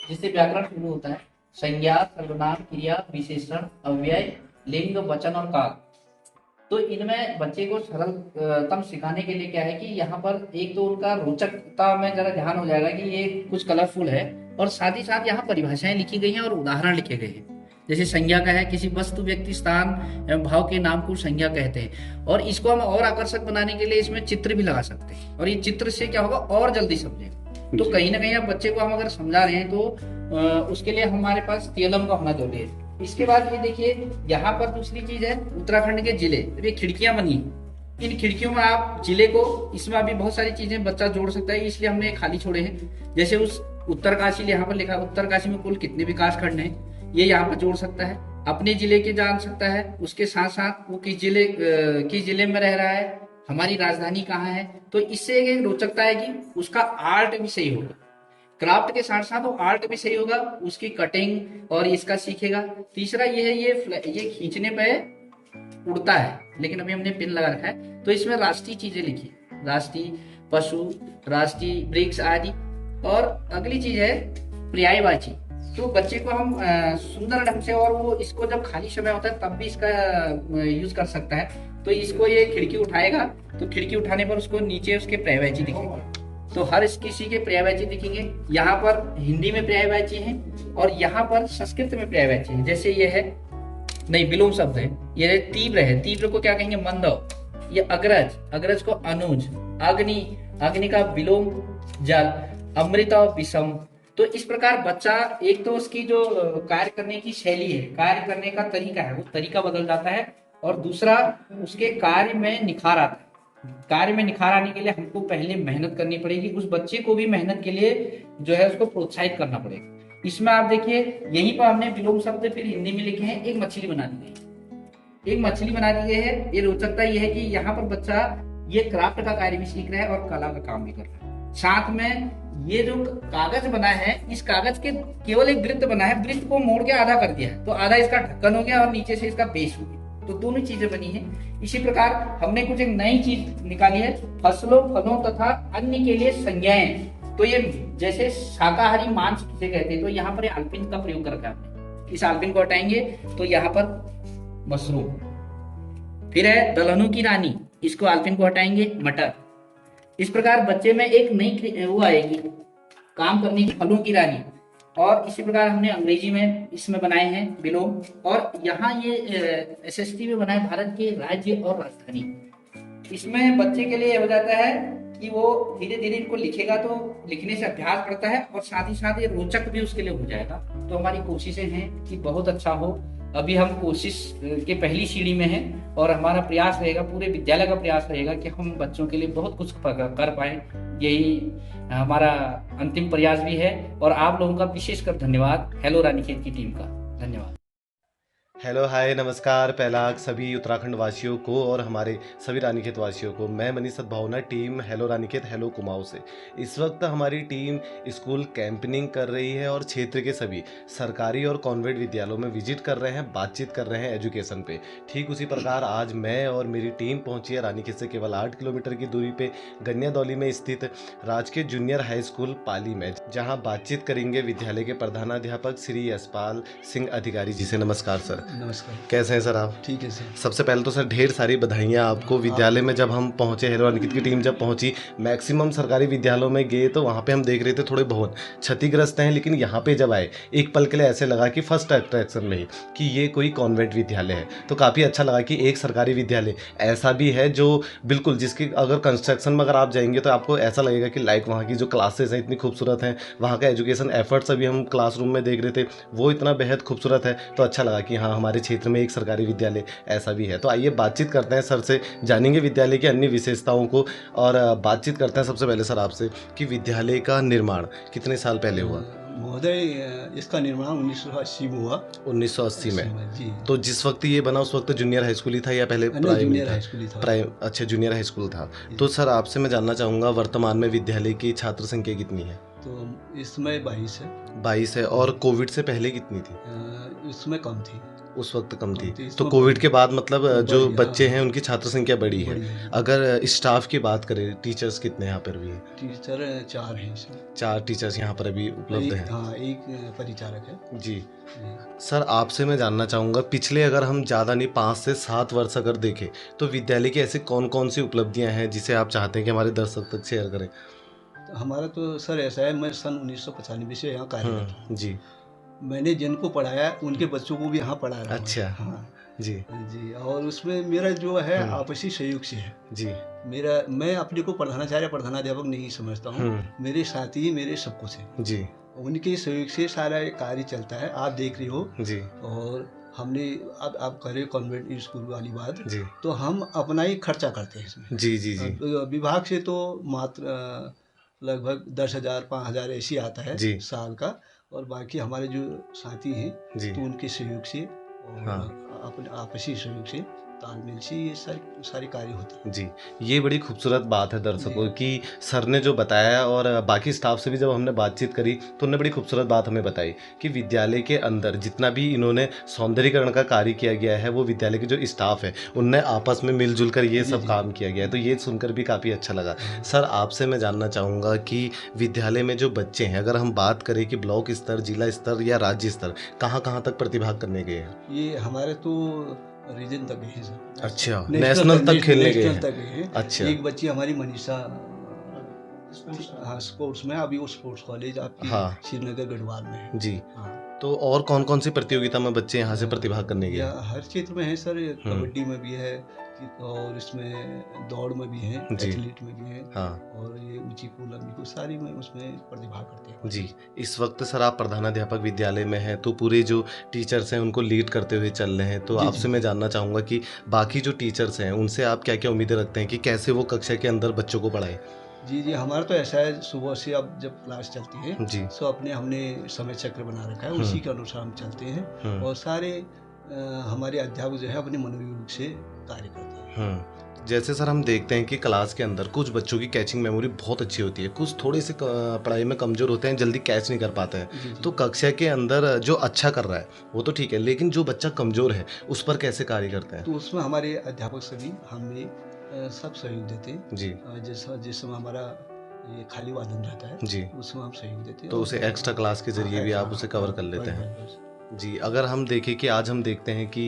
जिससे व्याकरण शुरू होता है। संज्ञा, सर्वनाम, क्रिया, विशेषण, अव्यय, लिंग, वचन और काल। तो इनमें बच्चे को सरलतम सिखाने के लिए क्या है कि यहाँ पर एक तो उनका रोचकता में जरा ध्यान हो जाएगा कि ये कुछ कलरफुल है, और साथ ही साथ यहाँ परिभाषाएं लिखी गई हैं और उदाहरण लिखे गए हैं। जैसे संज्ञा का है, किसी वस्तु, व्यक्ति, स्थान एवं भाव के नाम को संज्ञा कहते हैं। और इसको हम और आकर्षक बनाने के लिए इसमें चित्र भी लगा सकते हैं, और ये चित्र से क्या होगा, और जल्दी समझेगा। तो कहीं ना कहीं आप बच्चे को हम अगर समझा रहे हैं तो उसके लिए हमारे पास TLM का होना जरूरी है। इसके बाद ये देखिए, यहाँ पर दूसरी चीज है उत्तराखंड के जिले। ये खिड़कियां बनी हैं। इन खिड़कियों में आप जिले को, इसमें अभी बहुत सारी चीजें बच्चा जोड़ सकता है, इसलिए हमने खाली छोड़े हैं। जैसे उस उत्तरकाशी, यहाँ पर लिखा उत्तरकाशी में कुल कितने विकास खंड हैं, ये यहाँ पर जोड़ सकता है। अपने जिले के जान सकता है, उसके साथ साथ वो किस जिले में रह रहा है, हमारी राजधानी कहाँ है। तो इससे एक रोचकता है कि उसका आर्ट भी सही होगा, क्राफ्ट के साथ साथ वो आर्ट भी सही होगा, उसकी कटिंग और इसका सीखेगा। तीसरा ये है, ये खींचने पे उड़ता है, लेकिन अभी हमने पिन लगा रखा है। तो इसमें राष्ट्रीय चीजें लिखी, राष्ट्रीय पशु, राष्ट्रीय वृक्ष आदि। और अगली चीज है पर्यायवाची। तो बच्चे को हम सुंदर ढंग से, और वो इसको जब खाली समय होता है तब भी इसका यूज कर सकता है। तो इसको ये खिड़की उठाएगा, तो खिड़की उठाने पर उसको नीचे उसके पर्यायवाची दिखेंगे। तो हर किसी के पर्यायवाची दिखेंगे। यहाँ पर हिंदी में पर्यायवाची हैं, और यहाँ पर संस्कृत में पर्यायवाची हैं। जैसे ये है, नहीं विलोम शब्द है, ये तीव्र है, तीव्र को क्या कहेंगे, मंदव। ये अग्रज, अग्रज को अनुज। अग्नि, अग्नि का विलोम जल। अमृता, विषम। तो इस प्रकार बच्चा, एक तो उसकी जो कार्य करने की शैली है, कार्य करने का तरीका है, वो तरीका बदल जाता है। और दूसरा, उसके कार्य में निखार आता है। कार्य में निखार आने के लिए हमको पहले मेहनत करनी पड़ेगी, उस बच्चे को भी मेहनत के लिए जो है उसको प्रोत्साहित करना पड़ेगा। इसमें आप देखिए, यहीं पर हमने विलोम शब्द फिर हिंदी में लिखे हैं। एक मछली बना दी गई, एक मछली बना दी गई है। ये रोचकता ये है कि यहाँ पर बच्चा ये क्राफ्ट का कार्य भी सीख रहा है और कला का काम भी कर रहा है। साथ में ये जो कागज बना है, इस कागज के केवल एक वृत्त बना है, वृत्त को मोड़ के आधा कर दिया है, तो आधा इसका ढक्कन हो गया और नीचे से इसका बेस हो गया। तो दोनों चीजें बनी है। इसी प्रकार हमने कुछ एक नई चीज निकाली है, फसलों, फलों तथा अन्य के लिए संज्ञाएं। तो ये जैसे शाकाहारी मांस किसे कहते हैं, तो यहाँ पर अल्पिन का प्रयोग कर रखा है हमने। इस अल्पिन को हटाएंगे तो यहाँ पर मशरूम। फिर है दलहनों की रानी, इसको अल्पिन को हटाएंगे, मटर। इस प्रकार बच्चे में एक नई वो आएगी, काम करने की, फलों की रानी। और इसी प्रकार हमने अंग्रेजी में इसमें बनाए हैं विलोम। और यहाँ ये SST में बना है भारत के राज्य और राजधानी। इसमें बच्चे के लिए हो जाता है कि वो धीरे धीरे इनको लिखेगा, तो लिखने से अभ्यास बढ़ता है, और साथ ही साथ ये रोचक भी उसके लिए हो जाएगा। तो हमारी कोशिशें हैं कि बहुत अच्छा हो। अभी हम कोशिश के पहली सीढ़ी में हैं, और हमारा प्रयास रहेगा, पूरे विद्यालय का प्रयास रहेगा कि हम बच्चों के लिए बहुत कुछ कर पाए। यही हमारा अंतिम प्रयास भी है। और आप लोगों का विशेषकर धन्यवाद, हेलो रानीखेत की टीम का धन्यवाद। हेलो, हाय, नमस्कार। पहला सभी उत्तराखंड वासियों को और हमारे सभी रानीखेत वासियों को। मैं मनीष सद्भावना, team hello Ranikhet hello Kumaon से। इस वक्त हमारी टीम स्कूल कैंपेनिंग कर रही है और क्षेत्र के सभी सरकारी और कॉन्वेंट विद्यालयों में विजिट कर रहे हैं, बातचीत कर रहे हैं एजुकेशन पे। ठीक उसी प्रकार आज मैं और मेरी टीम पहुंची है रानीखेत से केवल 8 किलोमीटर की दूरी पे गन्यादौली में स्थित राजकीय जूनियर हाई स्कूल पाली में, जहाँ बातचीत करेंगे विद्यालय के प्रधानाध्यापक श्री यशपाल सिंह अधिकारी जी से। नमस्कार सर। नमस्कार। कैसे हैं सर आप? ठीक है सर। सबसे पहले तो सर ढेर सारी बधाइयाँ आपको। विद्यालय में जब हम पहुँचे, हेलो रानीखेत की टीम जब पहुँची, मैक्सिमम सरकारी विद्यालयों में गए तो वहाँ पे हम देख रहे थे थोड़े भवन क्षतिग्रस्त हैं, लेकिन यहाँ पे जब आए एक पल के लिए ऐसे लगा कि फर्स्ट अट्रैक्शन में ही कि ये कोई कॉन्वेंट विद्यालय है। तो काफ़ी अच्छा लगा कि एक सरकारी विद्यालय ऐसा भी है जो बिल्कुल, जिसकी अगर कंस्ट्रक्शन में अगर आप जाएंगे तो आपको ऐसा लगेगा कि लाइक वहाँ की जो क्लासेस हैं इतनी खूबसूरत हैं, वहाँ का एजुकेशन एफर्ट्स अभी हम क्लासरूम में देख रहे थे वो इतना बेहद खूबसूरत है। तो अच्छा लगा कि हाँ, हमारे क्षेत्र में एक सरकारी विद्यालय ऐसा भी है। तो आइए बातचीत करते हैं सर से, जानेंगे विद्यालय की अन्य विशेषताओं को, और बातचीत करते हैं सबसे पहले सर आपसे कि विद्यालय का निर्माण कितने साल पहले हुआ? महोदय, इसका निर्माण 1980 में हुआ। 1980 में जी। तो जिस वक्त ये बना उस वक्त जूनियर हाई स्कूल ही था या पहले जूनियर हाई स्कूल ही था? अच्छा, जूनियर हाई स्कूल था। तो सर आपसे मैं जानना चाहूँगा वर्तमान में विद्यालय की छात्र संख्या कितनी है? तो इस समय 22 है। 22 है। और कोविड से पहले कितनी थी? इसमें कम थी। उस वक्त कम थी। कम थी, तो इसमें कोविड के बाद मतलब जो बढ़ी, हाँ, बच्चे हैं उनकी छात्र संख्या बढ़ी है। बड़ी है। अगर स्टाफ की बात करें, टीचर्स कितने यहाँ पर भी हैं? टीचर 4 हैं इसमें। 4 टीचर्स यहाँ पर अभी उपलब्ध हैं। हाँ, एक परिचारक है। जी। जी। सर आपसे मैं जानना चाहूँगा, पिछले अगर हम ज़्यादा नहीं 5 से 7 वर्ष अगर देखें, तो विद्यालय की ऐसी कौन-कौन सी उपलब्धियाँ हैं जिसे आप चाहते हैं कि हमारे दर्शक तक शेयर करें? तो हमारा तो सर ऐसा है, मैं सन 1995 से यहाँ कार्यरत हूँ। जी। मैंने जिनको पढ़ाया उनके बच्चों को भी यहाँ पढ़ा रहा हूँ मैं। अच्छा। हाँ, जी। जी, और उसमें मेरा जो है हुँ। आपसी सहयोग से है। जी। मैं अपने को प्रधानाचार्य, प्रधानाध्यापक नहीं समझता हूँ। हुँ। मेरे साथी मेरे सब कुछ हैं। जी। उनके सहयोग से सारा ये कार्य चलता है, आप देख रहे हो। जी। और हमने, अब आप कह रहे हो कॉन्वेंट स्कूल वाली बात, जी। तो हम अपना ही खर्चा करते हैं इसमें। जी, जी, जी। विभाग से तो मात्र लगभग 10,000 5,000 ऐसे आता है जी। साल का, और बाकी हमारे जो साथी हैं जी। तो उनके सहयोग से और हाँ। अपने आपसी सहयोग से, तालमेल से ये सारी कार्य होते हैं। जी, ये बड़ी खूबसूरत बात है दर्शकों जी। कि सर ने जो बताया और बाकी स्टाफ से भी जब हमने बातचीत करी तो उन्होंने बड़ी खूबसूरत बात हमें बताई कि विद्यालय के अंदर जितना भी इन्होंने सौंदर्यीकरण का कार्य किया गया है, वो विद्यालय के जो स्टाफ है उनने आपस में मिलजुल कर ये जी, सब जी। काम किया गया है। तो ये सुनकर भी काफ़ी अच्छा लगा। हाँ। सर आपसे मैं जानना चाहूँगा कि विद्यालय में जो बच्चे हैं, अगर हम बात करें कि ब्लॉक स्तर, जिला स्तर या राज्य स्तर, कहाँ-कहाँ तक प्रतिभाग करने गए हैं? ये हमारे तो रीजन तक गए हैं सर। अच्छा, नेशनल तक खेलने गए नेशनल हैं। तक गए हैं। अच्छा। एक बच्ची हमारी मनीषा, हाँ, स्पोर्ट्स में, अभी वो स्पोर्ट्स कॉलेज आपकी हाँ। श्रीनगर गढ़वाल में है। जी। हाँ। तो और कौन-कौन सी प्रतियोगिता में बच्चे यहाँ से प्रतिभाग करने गए या हैं? हर क्षेत्र में है सर, हुँ। कबड्डी में भी है और इसमें दौड़ में भी है, जी। एथलीट में भी है, हाँ। और ये ऊंची कूलम को सारी में उसमें प्रतिभाग करते हैं। जी, इस वक्त सर आप प्रधानाध्यापक विद्यालय में हैं, तो पूरे जो टीचर्स हैं उनको लीड करते हुए चल रहे हैं। तो जी, आपसे जी। मैं जानना चाहूँगा कि बाकी जो टीचर्स हैं, उनसे आप क्या-क्या उम्मीदें रखते हैं कि कैसे वो कक्षा के अंदर बच्चों को पढ़ाएँ? जी, जी, हमारा तो ऐसा है, सुबह से अब जब क्लास चलती है जी। सो हमने समय चक्र बना रखा है, हुँ। उसी के अनुसार हम चलते हैं। हुँ। और सारे हमारे अध्यापक जो है अपने मनोयोग से कार्य करते हैं। जैसे सर हम देखते हैं कि क्लास के अंदर कुछ बच्चों की कैचिंग मेमोरी बहुत अच्छी होती है, कुछ थोड़े से पढ़ाई में कमज़ोर होते हैं, जल्दी कैच नहीं कर पाते हैं। जी, जी। तो कक्षा के अंदर जो अच्छा कर रहा है, वो तो ठीक है, लेकिन जो बच्चा कमज़ोर है, उस पर कैसे कार्य करते हैं? तो उसमें हमारे अध्यापक सभी हमें सब सहयोग देते हैं। जी। जैसा जिस समय हमारा ये खाली वादन रहता है, जी। उसमें हम सहयोग देते हैं। तो और उसे एक्स्ट्रा क्लास के ज़रिए भी आप उसे कवर कर लेते हैं। बस। जी, अगर हम देखें कि आज हम देखते हैं कि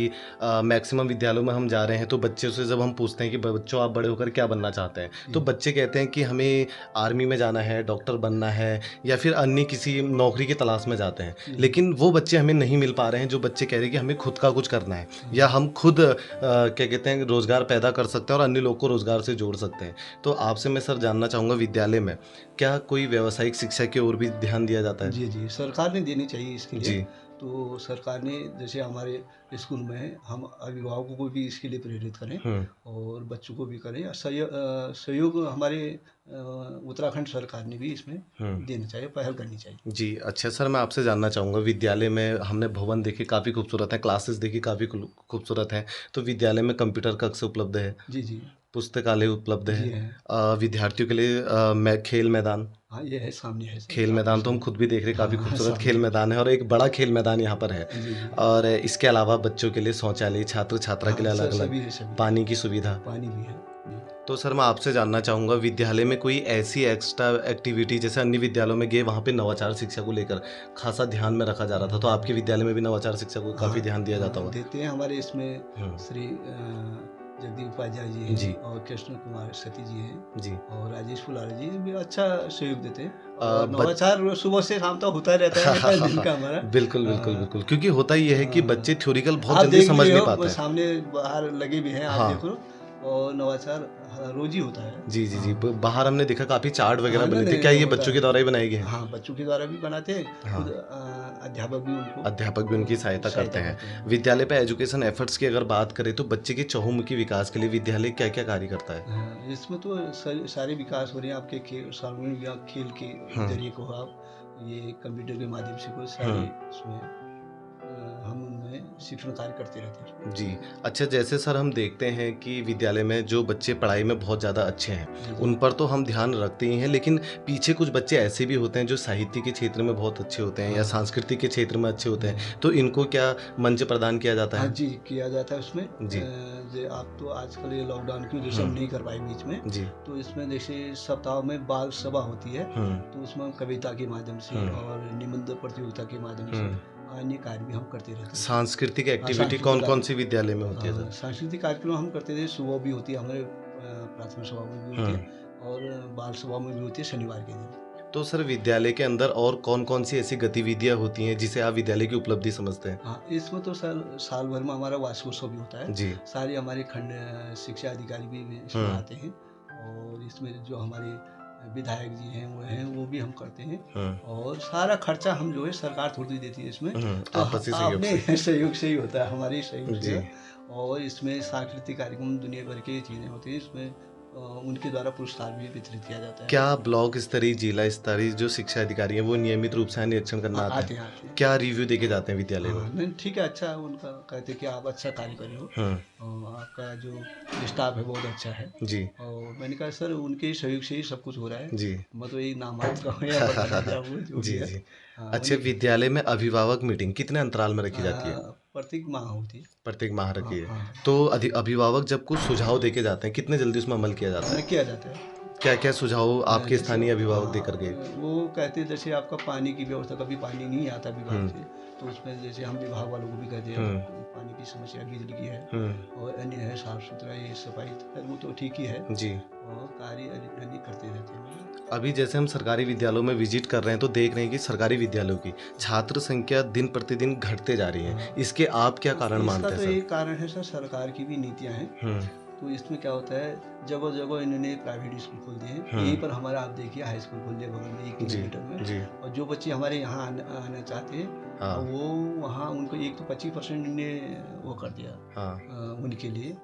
मैक्सिमम विद्यालयों में हम जा रहे हैं, तो बच्चों से जब हम पूछते हैं कि बच्चों आप बड़े होकर क्या बनना चाहते हैं? तो बच्चे कहते हैं कि हमें आर्मी में जाना है, डॉक्टर बनना है या फिर अन्य किसी नौकरी की तलाश में जाते हैं। जी। लेकिन वो बच्चे हमें नहीं मिल पा रहे हैं, जो बच्चे कह रहे हैं कि हमें खुद का कुछ करना है या हम खुद क्या कहते हैं रोज़गार पैदा कर सकते हैं और अन्य लोग को रोज़गार से जोड़ सकते हैं। तो आपसे मैं सर जानना चाहूँगा विद्यालय में क्या कोई व्यावसायिक शिक्षा की ओर भी ध्यान दिया जाता है? जी, जी, सरकार ने देनी चाहिए इसके लिए। जी। तो सरकार ने, जैसे हमारे स्कूल में हम अभिभावकों को भी इसके लिए प्रेरित करें हुँ। और बच्चों को भी करें। सहयोग हमारे उत्तराखंड सरकार ने भी इसमें हुँ। देना चाहिए, पहल करनी चाहिए। जी, अच्छा सर मैं आपसे जानना चाहूँगा विद्यालय में हमने भवन देखे काफ़ी खूबसूरत हैं, क्लासेस देखी काफ़ी खूबसूरत हैं, तो विद्यालय में कंप्यूटर कक्ष उपलब्ध है, जी, जी। पुस्तकालय उपलब्ध जी है, है। विद्यार्थियों के लिए खेल मैदान, हाँ, ये है, सामने है सर, खेल मैदान तो हम सामने। खुद भी देख रहे हैं, काफ़ी हाँ, खूबसूरत सामने खेल है। मैदान है और एक बड़ा खेल मैदान यहाँ पर है। जी, जी। और इसके अलावा बच्चों के लिए शौचालय, छात्र-छात्रा के लिए हाँ, अलग-अलग, सभी है, सभी। पानी की सुविधा। पानी भी है। जी। तो सर मैं आपसे जानना चाहूँगा विद्यालय में कोई ऐसी एक्स्ट्रा एक्टिविटी जैसे अन्य विद्यालयों में गए वहाँ पे नवाचार शिक्षा को लेकर खासा ध्यान में रखा जा रहा था, तो आपके विद्यालय में भी नवाचार शिक्षा को काफ़ी ध्यान दिया जाता होगा? देते हैं। हमारे इसमें हुँ। श्री जगदीप उपाध्याय जी हैं जी। और कृष्ण कुमार सती जी हैं जी। और राजेश फुलारी जी भी अच्छा सहयोग देते हैं। अ, और बच नवाचार सुबह से शाम तक होता रहता है दिन का हमारा। बिल्कुल, बिल्कुल, हाँ, बिल्कुल क्योंकि होता ये है कि हाँ। बच्चे थ्योरिकल बहुत आप जल्दी देख समझ रहे नहीं हो, पाते हैं। सामने बाहर लगे भी हैं, आप हाँ। देखो। और नवाचार रोज ही होता है। जी, जी, जी। हाँ। बाहर हमने देखा काफ़ी चार्ट वगैरह हाँ, बने थे, नहीं, क्या ये होता बच्चों है। के द्वारा ही बनाए गए हैं? हाँ, बच्चों के द्वारा भी बनाते हैं, हाँ। खुद अध्यापक भी उनको अध्यापक भी उनकी सहायता करते हैं। विद्यालय पे एजुकेशन एफर्ट्स की अगर बात करें तो बच्चे के चहुमुखी विकास के लिए विद्यालय क्या-क्या कार्य करता है? हाँ, इसमें तो सारे विकास हो रहे हैं आपके खेल, सार्वजनिक या खेल के हाँ। जरिए को आप, ये कंप्यूटर के माध्यम से कोई सारे हाँ। इसमें हम उनमें शिक्षण कार्य करते रहते हैं। जी। अच्छा, जैसे सर हम देखते हैं कि विद्यालय में जो बच्चे पढ़ाई में बहुत ज़्यादा अच्छे हैं, जी, जी। उन पर तो हम ध्यान रखते ही हैं, लेकिन पीछे कुछ बच्चे ऐसे भी होते हैं जो साहित्य के क्षेत्र में बहुत अच्छे होते हैं या हाँ। सांस्कृतिक के क्षेत्र में अच्छे होते हैं, तो इनको क्या मंच प्रदान किया जाता हाँ है? जी, किया जाता है उसमें। जी। जे आप तो आजकल ये लॉकडाउन की वजह से हम नहीं कर पाए बीच में, जी। तो इसमें जैसे सप्ताह में बाल सभा होती है, हुँ, तो उसमें हम कविता के माध्यम से हुँ। और निबंध प्रतियोगिता के माध्यम से हुँ। अन्य कार्य भी हम करते रहते हैं। सांस्कृतिक एक्टिविटी सांस्कृतिक कौन-कौन कार्य। सी विद्यालय में होती है सर? सांस्कृतिक कार्यक्रम हम करते थे, सुबह भी होती है हमारे प्राथमिक सभा में भी होती हुँ। है और बाल सभा में भी होती है शनिवार के दिन। तो सर विद्यालय के अंदर और कौन-कौन सी ऐसी गतिविधियाँ होती हैं जिसे आप विद्यालय की उपलब्धि समझते हैं? हाँ, इसमें तो साल भर में हमारा वार्षिकोत्सव भी होता है। जी। सारे हमारे खंड शिक्षा अधिकारी भी इसमें हुँ। आते हैं और इसमें जो हमारे विधायक जी हैं वो भी हम करते हैं हुँ, और सारा खर्चा हम जो है सरकार थोड़ी देती है इसमें, हुँ। तो आपसी सहयोग से। अपने सहयोग से ही होता है, हमारे सहयोग से जी। है। और इसमें सांस्कृतिक कार्यक्रम दुनिया भर की चीज़ें होती हैं, इसमें उनके द्वारा पुरस्कार भी वितरित किया जाता है। क्या ब्लॉक स्तरीय, जिला स्तरीय जो शिक्षा अधिकारी हैं वो नियमित रूप से निरीक्षण करना आते आते हैं? हैं, आते हैं। क्या रिव्यू देके जाते हैं विद्यालय को? हाँ, नहीं ठीक है, अच्छा है, उनका कहते हैं कि आप अच्छा कार्य कर रहे हो हुँ, और आपका जो स्टाफ है बहुत अच्छा है। जी, और मैंने कहा सर उनके सहयोग से ही सब कुछ हो रहा है, जी। मैं तो एक नाम मात्र का हूँ या बड़ा या वो जो भी जी, है। जी। हाँ, अच्छा, उन्हीं विद्यालय में अभिभावक मीटिंग कितने अंतराल में रखी जाती है? प्रत्येक माह होती है। प्रत्येक माह हाँ, रखी है। हाँ, तो अभिभावक जब कुछ सुझाव देके जाते हैं, कितने जल्दी उसमें अमल किया जाता है? किया जाता है। क्या-क्या सुझाव आपके जैसे स्थानीय अभिभावक देकर गए? वो कहते हैं जैसे आपका पानी की व्यवस्था, कभी पानी नहीं आता विभाग हुँ, से, तो उसमें जैसे हम विभाग वालों को भी कहते हैं हुँ, पानी की समस्या बिजली की है हुँ, और अन्य है साफ सुथरा, ये सफाई, खैर वो तो ठीक ही है जी। और कार्य अन्य करते रहते हैं। अभी जैसे हम सरकारी विद्यालयों में विजिट कर रहे हैं तो देख रहे हैं कि सरकारी विद्यालयों की छात्र संख्या दिन प्रतिदिन घटते जा रही है। हाँ। इसके आप क्या कारण इसका मानते तो हैं एक कारण है सर, सरकार की भी नीतियाँ हैं। हुँ, तो इसमें क्या होता है, जगह जगह इन्होंने प्राइवेट स्कूल खोल दिए हैं। हाँ। यहीं पर हमारा आप देखिए हाई स्कूल खोल दिया बगल में 1 जी, किलोमीटर में। जी, और जो बच्चे हमारे यहाँ आना चाहते हैं हाँ, वो वहाँ उनको एक तो 25% ने वो कर दिया, हाँ। उनके लिए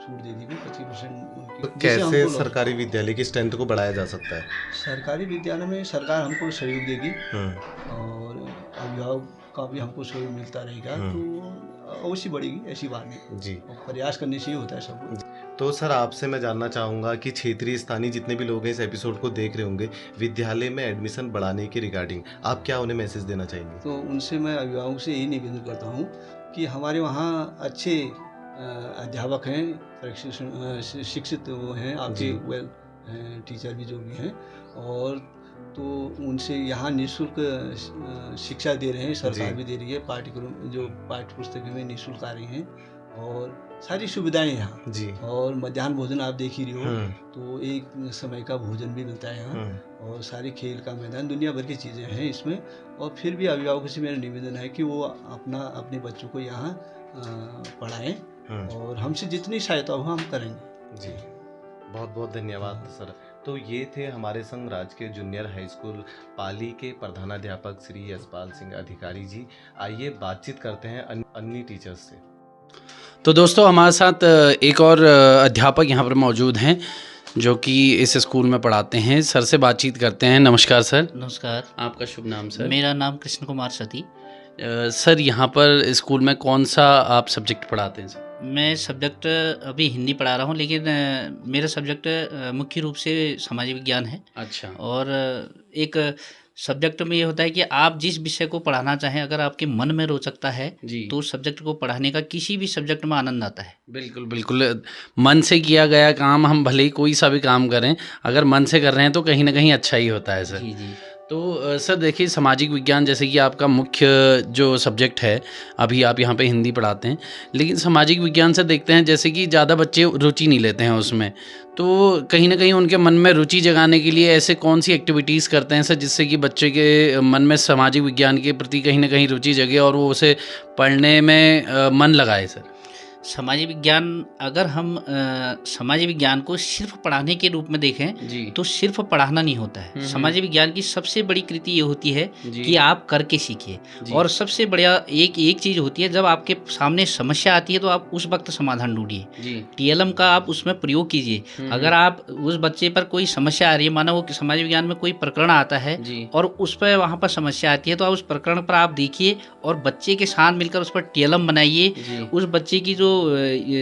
छूट दे दी गई 25% तो उनकी, जिससे कैसे हमको सरकारी विद्यालय की स्ट्रेंथ को बढ़ाया जा सकता है? सरकारी विद्यालय में सरकार हमको सहयोग देगी हुँ, और अभिभावक का भी हमको सहयोग मिलता रहेगा, तो अवश्य बढ़ेगी, ऐसी बात नहीं। जी। और प्रयास करने से ही होता है सब कुछ। तो सर आपसे मैं जानना चाहूँगा कि क्षेत्रीय स्थानीय जितने भी लोग हैं इस एपिसोड को देख रहे होंगे, विद्यालय में एडमिशन बढ़ाने के रिगार्डिंग आप क्या उन्हें मैसेज देना चाहेंगे? तो उनसे मैं अभिभावकों से यही निवेदन करता हूँ कि हमारे वहाँ अच्छे अध्यापक हैं, शिक्षित वो हैं, आपके जी। वेल टीचर भी जो भी हैं, और तो उनसे यहाँ निःशुल्क शिक्षा दे रहे हैं, सरकार जी। भी दे रही है, पाठ्यक्रम जो पाठ्य पुस्तकें में निःशुल्क आ रही हैं और सारी सुविधाएं यहाँ। जी। और मध्याह्न भोजन आप देख ही रहे हो, हुँ, तो एक समय का भोजन भी मिलता है यहाँ हुँ, और सारी खेल का मैदान, दुनिया भर की चीज़ें हैं इसमें। और फिर भी अभिभावकों से मेरा निवेदन है कि वो अपने बच्चों को यहाँ पढ़ाएं हुँ। और हमसे जितनी सहायता हो हम करेंगे। जी, बहुत-बहुत धन्यवाद सर। तो ये थे हमारे संग राजकीय जूनियर हाई स्कूल पाली के प्रधानाध्यापक श्री यशपाल सिंह अधिकारी जी। आइए बातचीत करते हैं अन्य टीचर्स से। तो दोस्तों हमारे साथ एक और अध्यापक यहाँ पर मौजूद हैं जो कि इस स्कूल में पढ़ाते हैं। सर से बातचीत करते हैं। नमस्कार सर। नमस्कार। आपका शुभ नाम सर? मेरा नाम कृष्ण कुमार सती। सर यहाँ पर स्कूल में कौन सा आप सब्जेक्ट पढ़ाते हैं सर? मैं सब्जेक्ट अभी हिंदी पढ़ा रहा हूँ, लेकिन मेरा सब्जेक्ट मुख्य रूप से सामाजिक विज्ञान है। अच्छा। और एक सब्जेक्ट में ये होता है कि आप जिस विषय को पढ़ाना चाहें, अगर आपके मन में रोचकता है जी। तो उस सब्जेक्ट को पढ़ाने का किसी भी सब्जेक्ट में आनंद आता है। बिल्कुल बिल्कुल, मन से किया गया काम, हम भले ही कोई सा भी काम करें, अगर मन से कर रहे हैं तो कहीं ना कहीं अच्छा ही होता है सर। जी जी। तो सर देखिए, सामाजिक विज्ञान जैसे कि आपका मुख्य जो सब्जेक्ट है, अभी आप यहाँ पे हिंदी पढ़ाते हैं, लेकिन सामाजिक विज्ञान से देखते हैं जैसे कि ज़्यादा बच्चे रुचि नहीं लेते हैं उसमें, तो कहीं ना कहीं उनके मन में रुचि जगाने के लिए ऐसे कौन सी एक्टिविटीज़ करते हैं सर जिससे कि बच्चे के मन में सामाजिक विज्ञान के प्रति कहीं ना कहीं रुचि जगे और वो उसे पढ़ने में मन लगाए सर? समाज विज्ञान अगर हम समाज विज्ञान को सिर्फ पढ़ाने के रूप में देखें जी तो सिर्फ पढ़ाना नहीं होता है। समाज विज्ञान की सबसे बड़ी कृति ये होती है जी कि आप करके सीखिए। जी। और सबसे बढ़िया एक चीज़ होती है, जब आपके सामने समस्या आती है तो आप उस वक्त समाधान ढूंढिए। जी टीएलएम का आप उसमें प्रयोग कीजिए। अगर आप उस बच्चे पर कोई समस्या आ रही है, माना वो समाज विज्ञान में कोई प्रकरण आता है जी और उस पर वहाँ पर समस्या आती है, तो आप उस प्रकरण पर आप देखिए और बच्चे के साथ मिलकर उस पर टीएलएम बनाइए। जी उस बच्चे की जो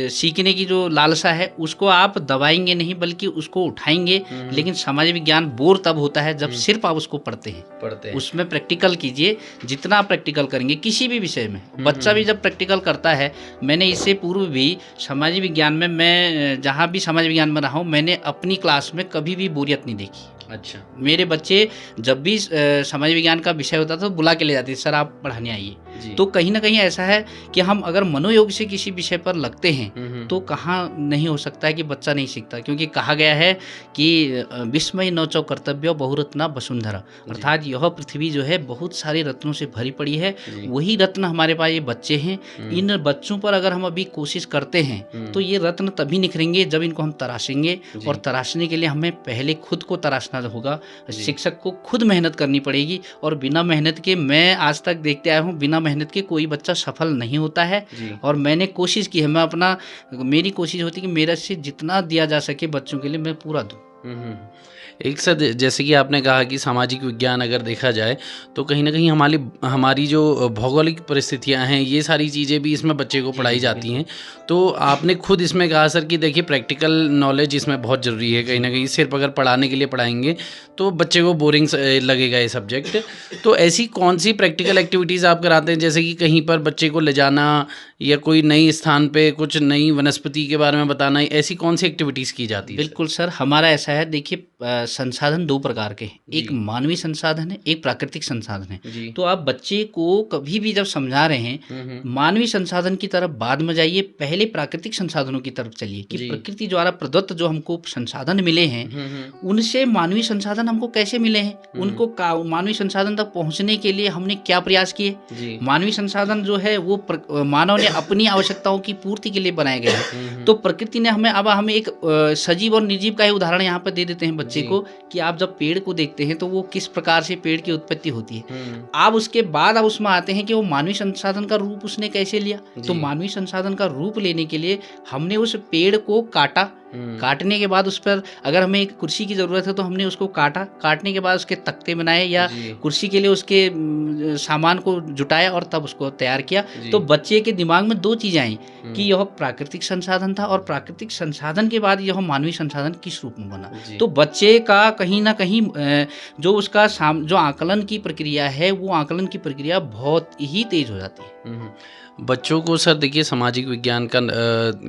सीखने की जो लालसा है उसको आप दबाएंगे नहीं बल्कि उसको उठाएंगे। लेकिन समाज विज्ञान बोर तब होता है जब सिर्फ आप उसको पढ़ते हैं। पढ़ते हैं। उसमें प्रैक्टिकल कीजिए। जितना आप प्रैक्टिकल करेंगे किसी भी विषय में, बच्चा भी जब प्रैक्टिकल करता है, मैंने इससे पूर्व भी समाज विज्ञान में, मैं जहाँ भी समाज विज्ञान में रहा हूँ, मैंने अपनी क्लास में कभी भी बोरियत नहीं देखी। अच्छा। मेरे बच्चे जब भी समाज विज्ञान का विषय होता था तो बुला के ले जाते, सर आप पढ़ाने आइए। जी। तो कहीं ना कहीं ऐसा है कि हम अगर मनोयोग से किसी विषय पर लगते हैं तो कहाँ नहीं हो सकता है कि बच्चा नहीं सीखता, क्योंकि कहा गया है कि विस्मय नौचो कर्तव्य बहुरत्ना वसुंधरा, अर्थात यह पृथ्वी जो है बहुत सारे रत्नों से भरी पड़ी है। जी। वही रत्न हमारे पास ये बच्चे हैं। इन बच्चों पर अगर हम अभी कोशिश करते हैं तो ये रत्न तभी निखरेंगे जब इनको हम तराशेंगे। जी। और तराशने के लिए हमें पहले खुद को तराशना होगा। जी। शिक्षक को खुद मेहनत करनी पड़ेगी। और बिना मेहनत के, मैं आज तक देखते आया हूँ, बिना मेहनत के कोई बच्चा सफल नहीं होता है। जी। और मैंने कोशिश की है, मेरी कोशिश होती है कि मेरे से जितना दिया जा सके बच्चों के लिए मैं पूरा दूँ। एक सर, जैसे कि आपने कहा कि सामाजिक विज्ञान अगर देखा जाए तो कहीं ना कहीं हमारी जो भौगोलिक परिस्थितियां हैं, ये सारी चीज़ें भी इसमें बच्चे को पढ़ाई जाती हैं। तो आपने खुद इसमें कहा सर कि देखिए प्रैक्टिकल नॉलेज इसमें बहुत ज़रूरी है। कहीं ना कहीं सिर्फ अगर पढ़ाने के लिए पढ़ाएंगे तो बच्चे को बोरिंग लगेगा ये सब्जेक्ट। तो ऐसी कौन सी प्रैक्टिकल एक्टिविटीज़ आप कराते हैं, जैसे कि कहीं पर बच्चे को ले जाना या कोई नई स्थान पे कुछ नई वनस्पति के बारे में बताना, ऐसी कौन सी एक्टिविटीज़ की जाती है? बिल्कुल सर, हमारा ऐसा है। देखिए संसाधन दो प्रकार के हैं, एक मानवीय संसाधन है, एक प्राकृतिक संसाधन है। जी। तो आप बच्चे को कभी भी जब समझा रहे हैं, मानवीय संसाधन की तरफ बाद में जाइए, पहले प्राकृतिक संसाधनों की तरफ चलिए कि जी। प्रकृति द्वारा प्रदत्त जो हमको संसाधन मिले हैं उनसे मानवीय संसाधन हमको कैसे मिले हैं, उनको मानवीय संसाधन तक पहुंचने के लिए हमने क्या प्रयास किए। जी। मानवीय संसाधन जो है वो मानव ने अपनी आवश्यकताओं की पूर्ति के लिए बनाए गए हैं। तो प्रकृति ने हमें एक सजीव और निर्जीव का ही उदाहरण यहाँ पर दे देते हैं बच्चे को, कि आप जब पेड़ को देखते हैं तो वो किस प्रकार से पेड़ की उत्पत्ति होती है। आप उसके बाद आप उसमें आते हैं कि वो मानवीय संसाधन का रूप उसने कैसे लिया। तो मानवीय संसाधन का रूप लेने के लिए हमने उस पेड़ को काटा। काटने के बाद उस पर अगर हमें एक कुर्सी की ज़रूरत है तो हमने उसको काटा। काटने के बाद उसके तख्ते बनाए या कुर्सी के लिए उसके सामान को जुटाया और तब उसको तैयार किया। तो बच्चे के दिमाग में दो चीज़ें आई कि यह प्राकृतिक संसाधन था और प्राकृतिक संसाधन के बाद यह मानवीय संसाधन किस रूप में बना। तो बच्चे का कहीं ना कहीं जो उसका जो आकलन की प्रक्रिया है, वो आकलन की प्रक्रिया बहुत ही तेज हो जाती है। बच्चों को सर देखिए सामाजिक विज्ञान का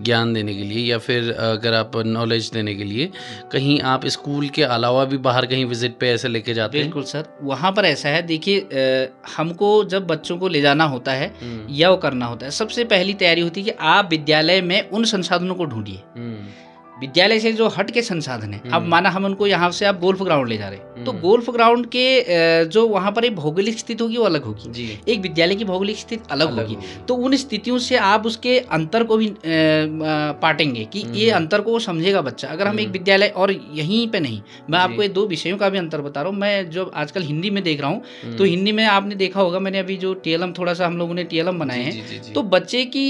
ज्ञान देने के लिए या फिर अगर आप नॉलेज देने के लिए कहीं आप स्कूल के अलावा भी बाहर कहीं विजिट पे ऐसे लेके जाते हैं? बिल्कुल सर, वहाँ पर ऐसा है। देखिए हमको जब बच्चों को ले जाना होता है या वो करना होता है, सबसे पहली तैयारी होती है कि आप विद्यालय में उन संसाधनों को ढूंढिए। विद्यालय से जो हट के संसाधन है, अब माना हम उनको यहाँ से आप गोल्फ ग्राउंड ले जा रहे हैं, तो गोल्फ ग्राउंड के जो वहाँ पर एक भौगोलिक स्थिति होगी वो अलग होगी, एक विद्यालय की भौगोलिक स्थिति अलग होगी। तो उन स्थितियों से आप उसके अंतर को भी पाटेंगे कि ये अंतर को वो समझेगा बच्चा। अगर हम एक विद्यालय और यहीं पे नहीं, मैं आपको ये दो विषयों का भी अंतर बता रहा हूँ। मैं जो आजकल हिंदी में देख रहा हूँ, तो हिंदी में आपने देखा होगा, मैंने अभी जो टीएलएम थोड़ा सा हम लोगों ने टीएलएम बनाए हैं, तो बच्चे की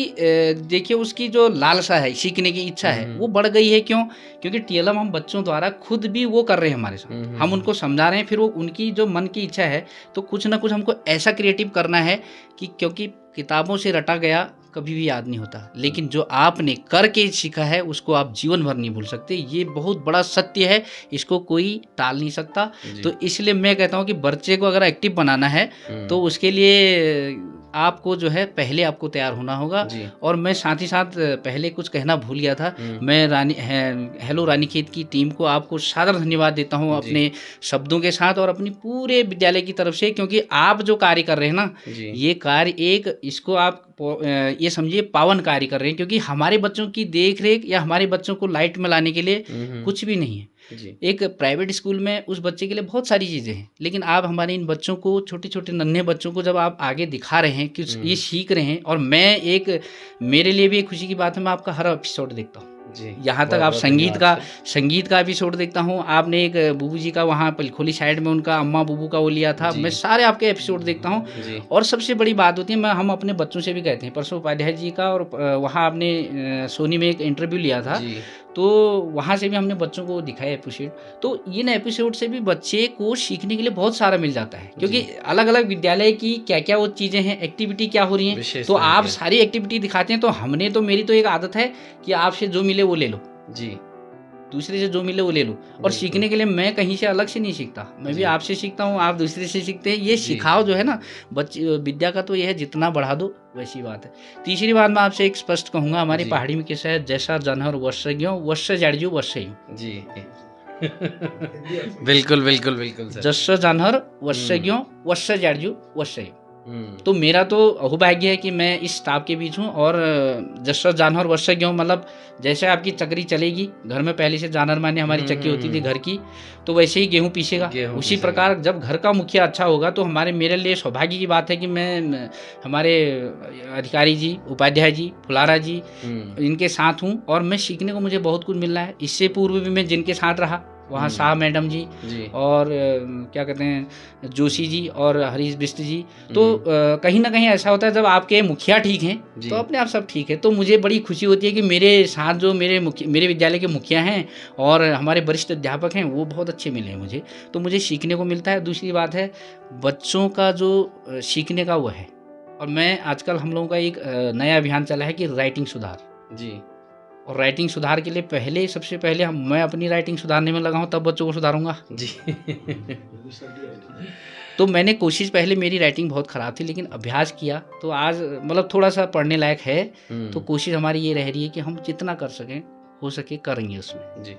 देखिए उसकी जो लालसा है, सीखने की इच्छा है, वो बढ़ गई है। क्यों? क्योंकि टीएलएम हम बच्चों द्वारा खुद भी वो कर रहे हैं हमारे साथ, हम उनको समझा रहे हैं, फिर वो उनकी जो मन की इच्छा है, तो कुछ ना कुछ हमको ऐसा क्रिएटिव करना है कि क्योंकि किताबों से रटा गया कभी भी याद नहीं होता, लेकिन जो आपने करके सीखा है उसको आप जीवन भर नहीं भूल सकते। ये बहुत बड़ा सत्य है, इसको कोई टाल नहीं सकता। तो इसलिए मैं कहता हूँ कि बच्चे को अगर एक्टिव बनाना है तो उसके लिए आपको जो है पहले आपको तैयार होना होगा। और मैं साथ ही साथ पहले कुछ कहना भूल गया था, मैं हेलो रानीखेत की टीम को आपको सादर धन्यवाद देता हूँ अपने शब्दों के साथ और अपनी पूरे विद्यालय की तरफ से, क्योंकि आप जो कार्य कर रहे हैं ना, ये कार्य इसको आप ये समझिए पावन कार्य कर रहे हैं, क्योंकि हमारे बच्चों की देख रेख या हमारे बच्चों को लाइट में लाने के लिए कुछ भी नहीं है। जी एक प्राइवेट स्कूल में उस बच्चे के लिए बहुत सारी चीज़ें हैं, लेकिन आप हमारे इन बच्चों को, छोटे छोटे नन्हे बच्चों को जब आप आगे दिखा रहे हैं कि ये सीख रहे हैं, और मैं एक, मेरे लिए भी एक खुशी की बात है, मैं आपका हर एपिसोड देखता हूँ। जी यहाँ तक बहुत आप बहुत संगीत धन्यवाद का सर। संगीत का एपिसोड देखता हूँ। आपने एक बुबू जी का वहाँ पलखोली साइड में उनका अम्मा बुबू का वो लिया था, जी। मैं सारे आपके एपिसोड देखता हूँ। जी और सबसे बड़ी बात होती है, हम अपने बच्चों से भी कहते हैं, परसों उपाध्याय जी का, और वहाँ आपने सोनी में एक इंटरव्यू लिया था, जी तो वहाँ से भी हमने बच्चों को दिखाया एपिसोड। तो इन एपिसोड से भी बच्चे को सीखने के लिए बहुत सारा मिल जाता है, क्योंकि जी। अलग अलग विद्यालय की क्या क्या वो चीज़ें हैं, एक्टिविटी क्या हो रही हैं, तो विशेषताएं आप क्या? सारी एक्टिविटी दिखाते हैं। तो हमने तो, मेरी तो एक आदत है कि आपसे जो मिले वो ले लो, जी दूसरे से जो मिले वो ले लो। और बिल्कुल। सीखने के लिए मैं कहीं से अलग से नहीं सीखता, मैं भी जी। आपसे सीखता हूँ, आप दूसरे से सीखते हैं। ये जी। सिखाओ जो है ना, बच्चे विद्या का तो ये है, जितना बढ़ा दो वैसी बात है। तीसरी बात मैं आपसे एक स्पष्ट कहूँगा, हमारी जी। पहाड़ी में कैसा है, जैसा जनहर वश्य ज्ञो वश्य जाड़जू वश्य यूं। जी बिल्कुल बिल्कुल बिल्कुल सर। जस्स जानहर वश्य ज्ञो वश्य जाड़जू वश्य यूं। हम्म, तो मेरा तो अहोभाग्य है कि मैं इस स्टाफ के बीच हूँ। और जस्स जानहर वश्य ज्ञो मतलब जैसे आपकी चक्री चलेगी, घर में पहले से जानहर माने हमारी चक्की होती थी घर की, तो वैसे ही गेहूँ पीसेगा। गेहूं उसी पीसेगा। प्रकार जब घर का मुखिया अच्छा होगा, तो मेरे लिए सौभाग्य की बात है कि मैं हमारे अधिकारी जी, उपाध्याय जी, फुलारा जी, इनके साथ हूँ, और मैं सीखने को मुझे बहुत कुछ मिल रहा है। इससे पूर्व भी मैं जिनके साथ रहा, वहाँ शाह मैडम जी, जी और क्या कहते हैं, जोशी जी और हरीश बिष्ट जी। तो कहीं ना कहीं ऐसा होता है, जब आपके मुखिया ठीक हैं जी। तो अपने आप सब ठीक है। तो मुझे बड़ी खुशी होती है कि मेरे साथ जो मेरे विद्यालय के मुखिया हैं और हमारे वरिष्ठ अध्यापक हैं, वो बहुत अच्छे मिले हैं मुझे। तो मुझे सीखने को मिलता है। दूसरी बात है, बच्चों का जो सीखने का वो है। और मैं आजकल, हम लोगों का एक नया अभियान चला है कि राइटिंग सुधार। जी और राइटिंग सुधार के लिए सबसे पहले मैं अपनी राइटिंग सुधारने में लगा हूँ, तब बच्चों को सुधारूंगा। जी तो मैंने कोशिश, पहले मेरी राइटिंग बहुत ख़राब थी, लेकिन अभ्यास किया तो आज मतलब थोड़ा सा पढ़ने लायक है। तो कोशिश हमारी ये रह रही है कि हम जितना कर सकें, हो सके करेंगे उसमें। जी।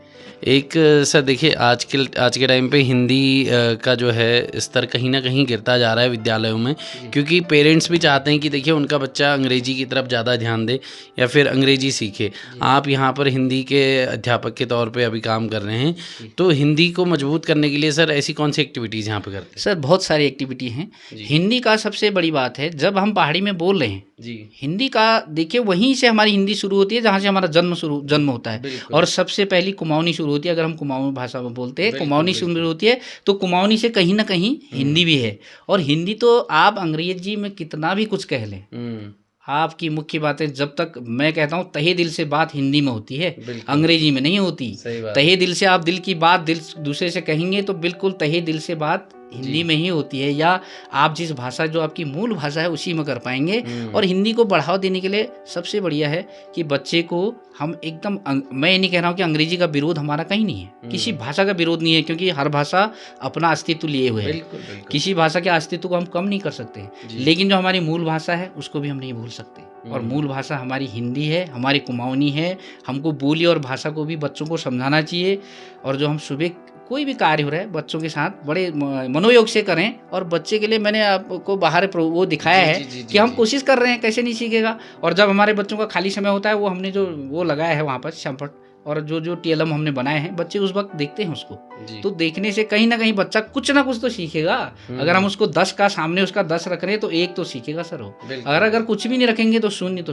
एक सर देखिए, आज के टाइम पे हिंदी का जो है स्तर कहीं ना कहीं गिरता जा रहा है विद्यालयों में, क्योंकि पेरेंट्स भी चाहते हैं कि देखिए उनका बच्चा अंग्रेजी की तरफ ज़्यादा ध्यान दे या फिर अंग्रेजी सीखे। आप यहाँ पर हिंदी के अध्यापक के तौर पे अभी काम कर रहे हैं, तो हिंदी को मजबूत करने के लिए सर ऐसी कौन सी एक्टिविटीज़ यहाँ पे करते हैं? सर बहुत सारी एक्टिविटी हैं। जी। हिंदी का सबसे बड़ी बात है, जब हम पहाड़ी में बोल रहे हैं, जी हिंदी का देखिए, वहीं से हमारी हिंदी शुरू होती है जहाँ से हमारा जन्म होता है। बिल्कुल। और सबसे पहली कुमाऊनी शुरू होती है। अगर हम कुमाऊनी भाषा में बोलते हैं, बिल्कुल, कुमाऊनी बिल्कुल। शुरू होती है, तो कुमाऊनी से कहीं ना कहीं हिंदी भी है। और हिंदी तो आप अंग्रेजी में कितना भी कुछ कह लें, आपकी मुख्य बातें, जब तक मैं कहता हूँ तहे दिल से बात हिंदी में होती है, बिल्कुल। अंग्रेजी में नहीं होती। सही बात तहे दिल से आप दिल की बात दूसरे से कहेंगे, तो बिल्कुल तहे दिल से बात हिंदी जी। में ही होती है। या आप जिस भाषा, जो आपकी मूल भाषा है, उसी में कर पाएंगे। हम्म। और हिंदी को बढ़ावा देने के लिए सबसे बढ़िया है कि बच्चे को हम एकदम, मैं ये नहीं कह रहा हूँ कि अंग्रेजी का विरोध हमारा कहीं नहीं है, किसी भाषा का विरोध नहीं है, क्योंकि हर भाषा अपना अस्तित्व लिए हुए है। बिल्कुल बिल्कुल। किसी भाषा के अस्तित्व को हम कम नहीं कर सकते, जी। लेकिन जो हमारी मूल भाषा है उसको भी हम नहीं भूल सकते। और मूल भाषा हमारी हिंदी है, हमारी कुमाऊनी है। हमको बोली और भाषा को भी बच्चों को समझाना चाहिए। और जो हम सुबह कोई भी कार्य हो रहा है, बच्चों के साथ बड़े मनोयोग से करें। और बच्चे के लिए मैंने आपको बाहर वो दिखाया जी, है जी, जी, कि हम जी। कोशिश कर रहे हैं, कैसे नहीं सीखेगा। और जब हमारे बच्चों का खाली समय होता है, वो हमने जो वो लगाया है वहाँ पर चंपट, और जो टीएलएम हमने बनाए हैं, बच्चे उस वक्त देखते हैं उसको। जी। तो देखने से कहीं ना कहीं बच्चा कुछ ना कुछ तो सीखेगा। अगर हम उसको 10 का सामने उसका 10 रख रहे हैं, तो एक तो सीखेगा सर वो। बिल्कुल। अगर कुछ भी नहीं रखेंगे, तो शून्य।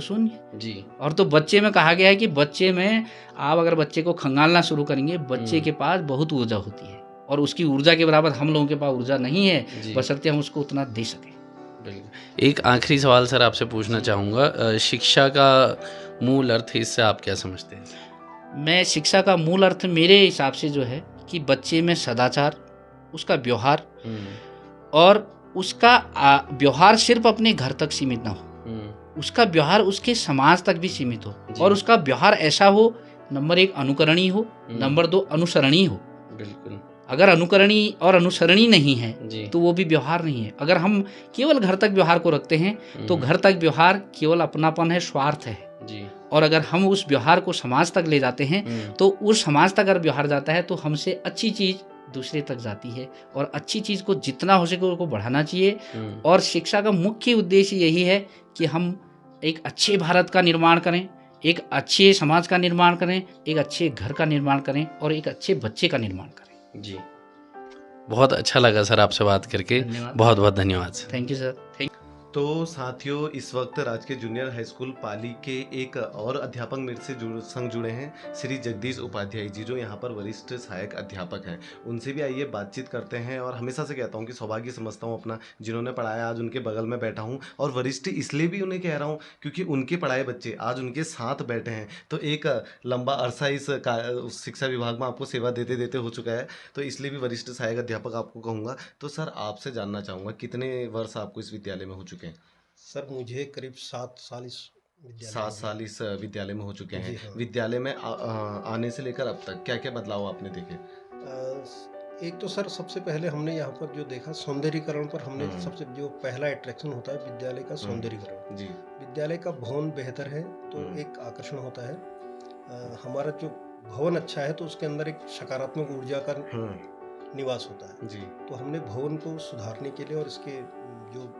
जी और तो बच्चे में कहा गया है कि बच्चे में, आप अगर बच्चे को खंगालना शुरू करेंगे, बच्चे के पास बहुत ऊर्जा होती है। और उसकी ऊर्जा के बराबर हम लोगों के पास ऊर्जा नहीं है, जी। बशर्ते हम उसको उतना दे सकें। बिल्कुल। एक आखिरी सवाल सर आपसे पूछना चाहूँगा, शिक्षा का मूल अर्थ, इससे आप क्या समझते हैं? मैं शिक्षा का मूल अर्थ मेरे हिसाब से जो है कि बच्चे में सदाचार, उसका व्यवहार, और उसका व्यवहार सिर्फ अपने घर तक सीमित ना हो, उसका व्यवहार उसके समाज तक भी सीमित हो। और उसका व्यवहार ऐसा हो, नंबर 1 अनुकरणीय हो, नंबर 2 अनुसरणीय हो। बिल्कुल। अगर अनुकरणीय और अनुसरणीय नहीं है, जी। तो वो भी व्यवहार नहीं है। अगर हम केवल घर तक व्यवहार को रखते हैं, तो घर तक व्यवहार केवल अपनापन है, स्वार्थ है। जी। और अगर हम उस व्यवहार को समाज तक ले जाते हैं, तो उस समाज तक अगर व्यवहार जाता है, तो हमसे अच्छी चीज़ दूसरे तक जाती है। और अच्छी चीज़ को जितना हो सके उसको बढ़ाना चाहिए। और शिक्षा का मुख्य उद्देश्य यही है कि हम एक अच्छे भारत का निर्माण करें, एक अच्छे समाज का निर्माण करें, एक अच्छे घर का निर्माण करें और एक अच्छे बच्चे का निर्माण करें। जी, बहुत अच्छा लगा सर आपसे बात करके। धन्यवाद। बहुत बहुत धन्यवाद sir. Thank you sir. Thank तो साथियों, इस वक्त राजकीय जूनियर हाई स्कूल पाली के एक और अध्यापक मेरे से संग जुड़े हैं, श्री जगदीश उपाध्याय जी, जो यहाँ पर वरिष्ठ सहायक अध्यापक हैं। उनसे भी आइए बातचीत करते हैं। और हमेशा से कहता हूँ कि सौभाग्य समझता हूँ अपना, जिन्होंने पढ़ाया आज उनके बगल में बैठा हूँ। और वरिष्ठ इसलिए भी उन्हें कह रहा हूँ क्योंकि उनके पढ़ाए बच्चे आज उनके साथ बैठे हैं। तो एक लंबा अरसा इस शिक्षा विभाग में आपको सेवा देते देते हो चुका है, तो इसलिए भी वरिष्ठ सहायक अध्यापक आपको कहूँगा। तो सर, आपसे जानना चाहूँगा, कितने वर्ष आपको इस विद्यालय में हो चुके हैं? सर मुझे करीब 7 साल इस विद्यालय 7 में साल इस विद्यालय में हो चुके जी हैं। हाँ। विद्यालय में आने से लेकर अब तक क्या क्या बदलाव आपने देखे? एक तो सर सबसे पहले हमने यहाँ पर जो देखा सौंदर्यीकरण पर हमने सबसे जो पहला अट्रैक्शन होता है विद्यालय का सौंदर्यीकरण। जी। विद्यालय का भवन बेहतर है तो एक आकर्षण होता है। हमारा जो भवन अच्छा है तो उसके अंदर एक सकारात्मक ऊर्जा का निवास होता है। जी। तो हमने भवन को सुधारने के लिए और इसके जो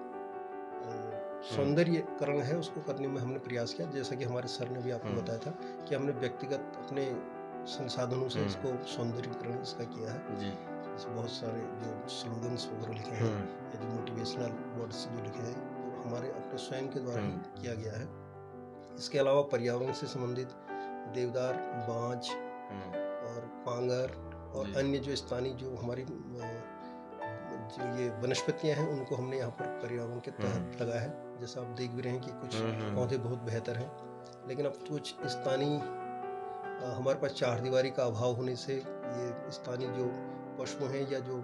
सौंदर्यीकरण है उसको करने में हमने प्रयास किया। जैसा कि हमारे सर ने भी आपको बताया था कि हमने व्यक्तिगत अपने संसाधनों से इसको सौंदर्यीकरण इसका किया है। जी। इसमें बहुत सारे जो स्लोगन्स वगैरह लिखे हैं या जो मोटिवेशनल वर्ड्स जो लिखे हैं वो हमारे अपने स्वयं के द्वारा ही किया गया है। इसके अलावा पर्यावरण से संबंधित देवदार, बांज और पांगर और अन्य जो स्थानीय जो हमारी जो ये वनस्पतियां हैं उनको हमने यहाँ पर पर्यावरण के तहत लगा है। जैसा आप देख भी रहे हैं कि कुछ पौधे बहुत बेहतर हैं, लेकिन अब कुछ स्थानीय हमारे पास चारदीवारी का अभाव होने से ये स्थानीय जो पशु हैं या जो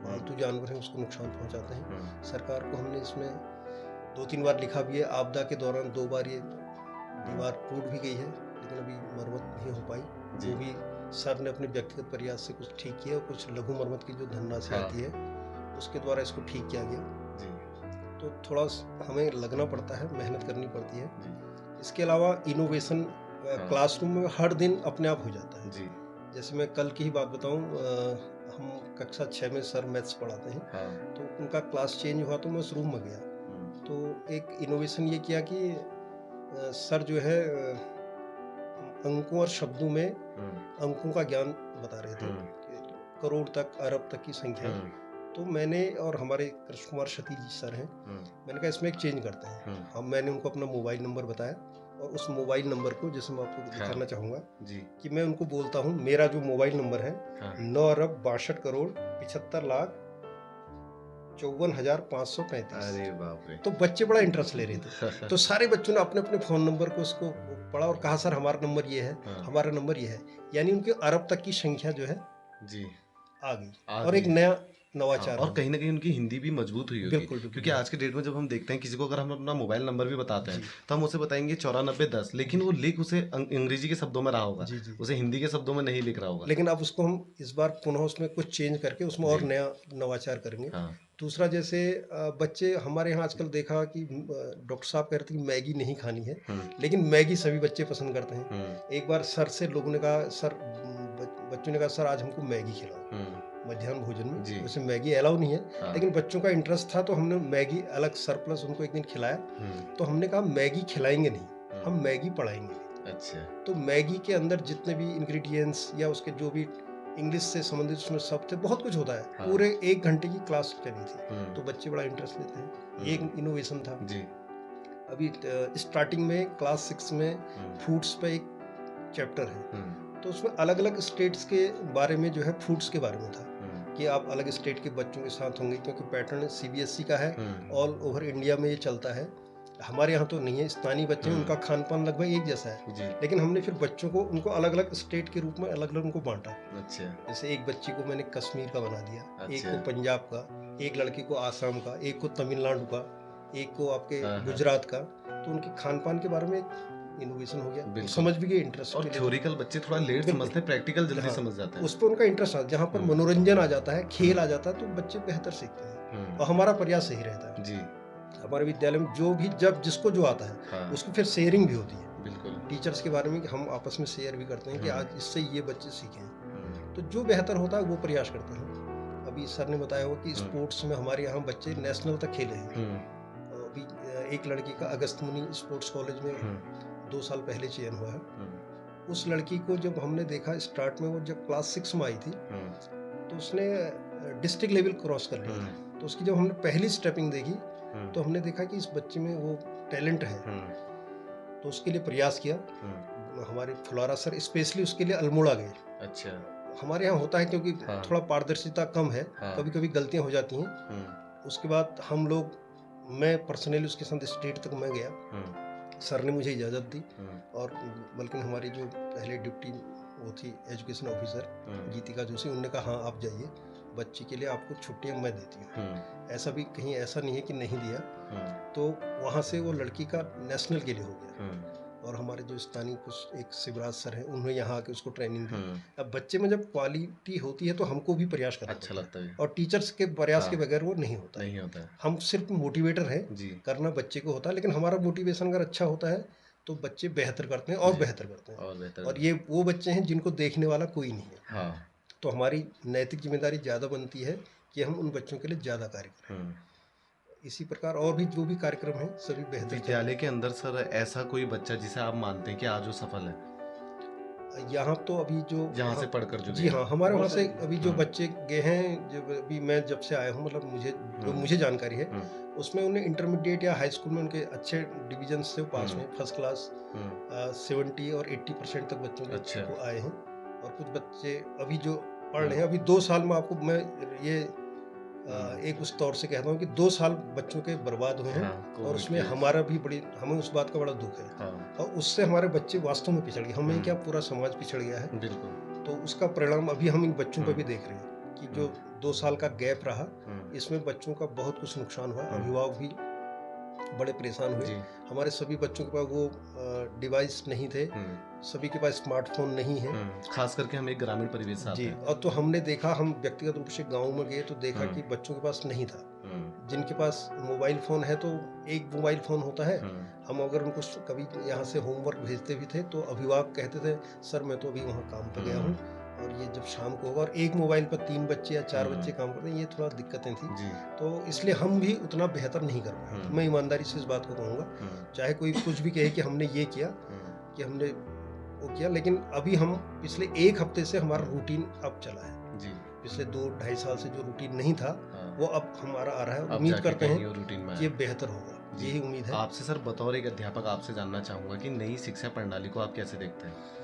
पालतू जानवर हैं उसको नुकसान पहुंचाते हैं। सरकार को हमने इसमें 2-3 बार लिखा भी है। आपदा के दौरान 2 बार ये दीवार टूट भी गई है, लेकिन अभी मरम्मत नहीं हो पाई। जो भी सर ने अपने व्यक्तिगत प्रयास से कुछ ठीक किया और कुछ लघु मरम्मत की जो धनराशि आती है उसके द्वारा इसको ठीक किया गया। तो थोड़ा हमें लगना पड़ता है, मेहनत करनी पड़ती है। इसके अलावा इनोवेशन क्लासरूम में हर दिन अपने आप हो जाता है। जैसे मैं कल की ही बात बताऊं, हम कक्षा 6 में सर मैथ्स पढ़ाते हैं। तो उनका क्लास चेंज हुआ तो मैं उस रूम में गया। तो एक इनोवेशन ये किया कि सर जो है अंकों और शब्दों में अंकों का ज्ञान बता रहे थे, करोड़ तक, अरब तक की संख्या। तो मैंने और हमारे कृष्ण कुमार सतीश जी सर हैं, मैंने कहा इसमें एक चेंज करते हैं। मैंने उनको अपना मोबाइल नंबर बताया और उस मोबाइल नंबर को, जैसे मैं आपको दिखाना चाहूँगा कि मैं उनको बोलता हूँ, मेरा जो मोबाइल नंबर है 9 अरब 62 करोड़ 75 लाख 54,535। अरे बाप रे। तो बच्चे बड़ा इंटरेस्ट ले रहे थे। तो सारे बच्चों ने अपने अपने फ़ोन नंबर को उसको पढ़ा और कहा सर हमारा नंबर ये है, हमारा नंबर ये है। यानी उनके अरब तक की संख्या जो है आ गई और एक नया नवाचार। और कहीं ना कहीं उनकी हिंदी भी मजबूत हुई होगी। बिल्कुल। क्योंकि आज के डेट में जब हम देखते हैं किसी को अगर हम अपना मोबाइल नंबर भी बताते हैं तो हम उसे बताएंगे 9410, लेकिन वो लिख उसे अंग्रेजी के शब्दों में रहा होगा, उसे हिंदी के शब्दों में नहीं लिख रहा होगा। लेकिन अब उसको हम इस बार पुनः उसमें कुछ चेंज करके उसमें और नया नवाचार करेंगे। दूसरा, जैसे बच्चे हमारे यहाँ आजकल देखा कि डॉक्टर साहब कह रहे थे कि मैगी नहीं खानी है, लेकिन मैगी सभी बच्चे पसंद करते हैं। एक बार सर से लोगों ने कहा, सर बच्चों ने कहा सर आज हमको मैगी खिलाओ मध्याह्न भोजन में। वैसे मैगी अलाउ नहीं है, लेकिन बच्चों का इंटरेस्ट था तो हमने मैगी अलग सरप्लस उनको एक दिन खिलाया। तो हमने कहा मैगी खिलाएंगे नहीं, हम मैगी पढ़ाएंगे। अच्छा। तो मैगी के अंदर जितने भी इंग्रेडिएंट्स या उसके जो भी इंग्लिश से संबंधित उसमें सब थे, बहुत कुछ होता है। पूरे 1 घंटे की क्लास चली थी। तो बच्चे बड़ा इंटरेस्ट लेते हैं। एक इनोवेशन था। अभी स्टार्टिंग में क्लास 6 में फूड्स पे एक चैप्टर है, तो उसमें अलग अलग स्टेट्स के बारे में जो है फूड्स के बारे में था कि आप अलग स्टेट के बच्चों के साथ होंगे, क्योंकि पैटर्न CBSE का है, ऑल ओवर इंडिया में ये चलता है। हमारे यहाँ तो नहीं है। स्थानीय बच्चे हैं, उनका खान पान लगभग एक जैसा है, लेकिन हमने फिर बच्चों को उनको अलग अलग स्टेट के रूप में अलग अलग उनको बांटा। अच्छा। जैसे एक बच्ची को मैंने कश्मीर का बना दिया, एक को पंजाब का, एक लड़की को आसाम का, एक को तमिलनाडु का, एक को आपके गुजरात का। तो उनके खान पान के बारे में इनोवेशन हो गया, समझ भी गए इंटरेस्ट। और थ्योरिकल बच्चे थोड़ा लेट समझते हैं, प्रैक्टिकल जल्दी समझ जाते हैं। उस पर उनका इंटरेस्ट आता है। जहाँ पर मनोरंजन आ जाता है, खेल आ जाता है, तो बच्चे बेहतर सीखते हैं और हमारा प्रयास सही रहता है। हमारे विद्यालय में जो भी जब जिसको जो आता है उसकी फिर शेयरिंग भी होती है। बिल्कुल। टीचर्स के बारे में हम आपस में शेयर भी करते हैं कि आज इससे ये बच्चे सीखें, तो जो बेहतर होता है वो प्रयास करते हैं। अभी सर ने बताया हो कि स्पोर्ट्स में हमारे यहाँ बच्चे नेशनल तक खेले हैं। अभी एक लड़की का अगस्त मुनि स्पोर्ट्स कॉलेज में 2 साल पहले चयन हुआ है। उस लड़की को जब हमने देखा स्टार्ट में, वो जब क्लास 6 में आई थी तो उसने डिस्ट्रिक्ट लेवल क्रॉस कर लिया था। तो उसकी जब हमने पहली स्टेपिंग देखी तो हमने देखा कि इस बच्चे में वो टैलेंट है। तो उसके लिए प्रयास किया। हमारे फुलारा सर स्पेशली उसके लिए अल्मोड़ा गए। अच्छा। हमारे यहाँ होता है क्योंकि हाँ। थोड़ा पारदर्शिता कम है, हाँ। कभी कभी गलतियाँ हो जाती हैं। उसके बाद हम लोग, मैं पर्सनली उसके साथ स्टेट तक मैं गया। सर ने मुझे इजाज़त दी और बल्कि हमारी जो पहले डिप्टी वो थी एजुकेशन ऑफिसर गीतिका जोशी, उन्होंने कहा हाँ आप जाइए, बच्ची के लिए आपको छुट्टियाँ मैं देती हूँ। ऐसा भी कहीं ऐसा नहीं है कि नहीं दिया। तो वहाँ से वो लड़की का नेशनल के लिए हो गया। और हमारे जो स्थानीय कुछ एक शिवराज सर हैं, उन्होंने यहाँ आके उसको ट्रेनिंग दी। अब बच्चे में जब क्वालिटी होती है तो हमको भी प्रयास करना अच्छा पड़ता लगता है। और टीचर्स के प्रयास के बगैर वो नहीं होता। नहीं होता है। हम सिर्फ मोटिवेटर हैं, जी। करना बच्चे को होता है, लेकिन हमारा मोटिवेशन अगर अच्छा होता है तो बच्चे बेहतर करते हैं और बेहतर करते हैं। और बेहतर। और ये वो बच्चे हैं जिनको देखने वाला कोई नहीं है। हाँ। तो हमारी नैतिक जिम्मेदारी ज़्यादा बनती है कि हम उन बच्चों के लिए ज़्यादा कार्य करें। इसी प्रकार और भी जो भी कार्यक्रम हैं सभी बेहतर विद्यालय के अंदर सर ऐसा कोई बच्चा जिसे आप मानते हैं कि आज वो सफल है, यहाँ तो अभी जो जहाँ से पढ़कर जो जी हाँ, हमारे वहाँ से अभी जो हाँ। बच्चे गए हैं, जब अभी मैं जब से आया हूँ, मतलब मुझे जो मुझे जानकारी है उसमें उन्हें इंटरमीडिएट या हाई स्कूल में उनके अच्छे डिवीजन से पास हुए, फर्स्ट क्लास 70 और 80% तक बच्चों के अच्छा। को आए हैं। और कुछ बच्चे अभी जो पढ़ रहे हैं, अभी 2 साल में आपको मैं ये एक उस तौर से कहता हूँ कि 2 साल बच्चों के बर्बाद हुए हैं। हाँ, और उसमें हमारा भी हमें उस बात का बड़ा दुख है। हाँ। और उससे हमारे बच्चे वास्तव में पिछड़ गए, हमें क्या पूरा समाज पिछड़ गया है। बिल्कुल। तो उसका परिणाम अभी हम इन बच्चों पर भी देख रहे हैं कि जो 2 साल का गैप रहा, इसमें बच्चों का बहुत कुछ नुकसान हुआ। अभिभावक भी बड़े परेशान हुए। हमारे सभी बच्चों के पास वो डिवाइस नहीं थे, सभी के पास स्मार्टफोन नहीं है। खास करके हम एक ग्रामीण परिवेश से आते जी। हैं। और तो हमने देखा, हम व्यक्तिगत रूप से गाँव में गए तो देखा कि बच्चों के पास नहीं था। जिनके पास मोबाइल फ़ोन है तो एक मोबाइल फ़ोन होता है। हम अगर उनको कभी यहाँ से होमवर्क भेजते भी थे तो अभिभावक कहते थे सर मैं तो अभी वहाँ काम पर गया हूँ और ये जब शाम को होगा, और एक मोबाइल पर 3 बच्चे या 4 बच्चे काम करते हैं, ये थोड़ा दिक्कतें थी। तो इसलिए हम भी उतना बेहतर नहीं कर पाए। मैं ईमानदारी से इस बात को कहूँगा, चाहे कोई कुछ भी कहे कि हमने ये किया कि हमने वो किया, लेकिन अभी हम पिछले 1 हफ्ते से हमारा रूटीन अब चला है। पिछले 2-2.5 साल से जो रूटीन नहीं था वो अब हमारा आ रहा है। उम्मीद करते हैं कि ये बेहतर होगा, यही उम्मीद है। आपसे सर बतौर एक अध्यापक आपसे जानना चाहूँगा कि नई शिक्षा प्रणाली को आप कैसे देखते हैं?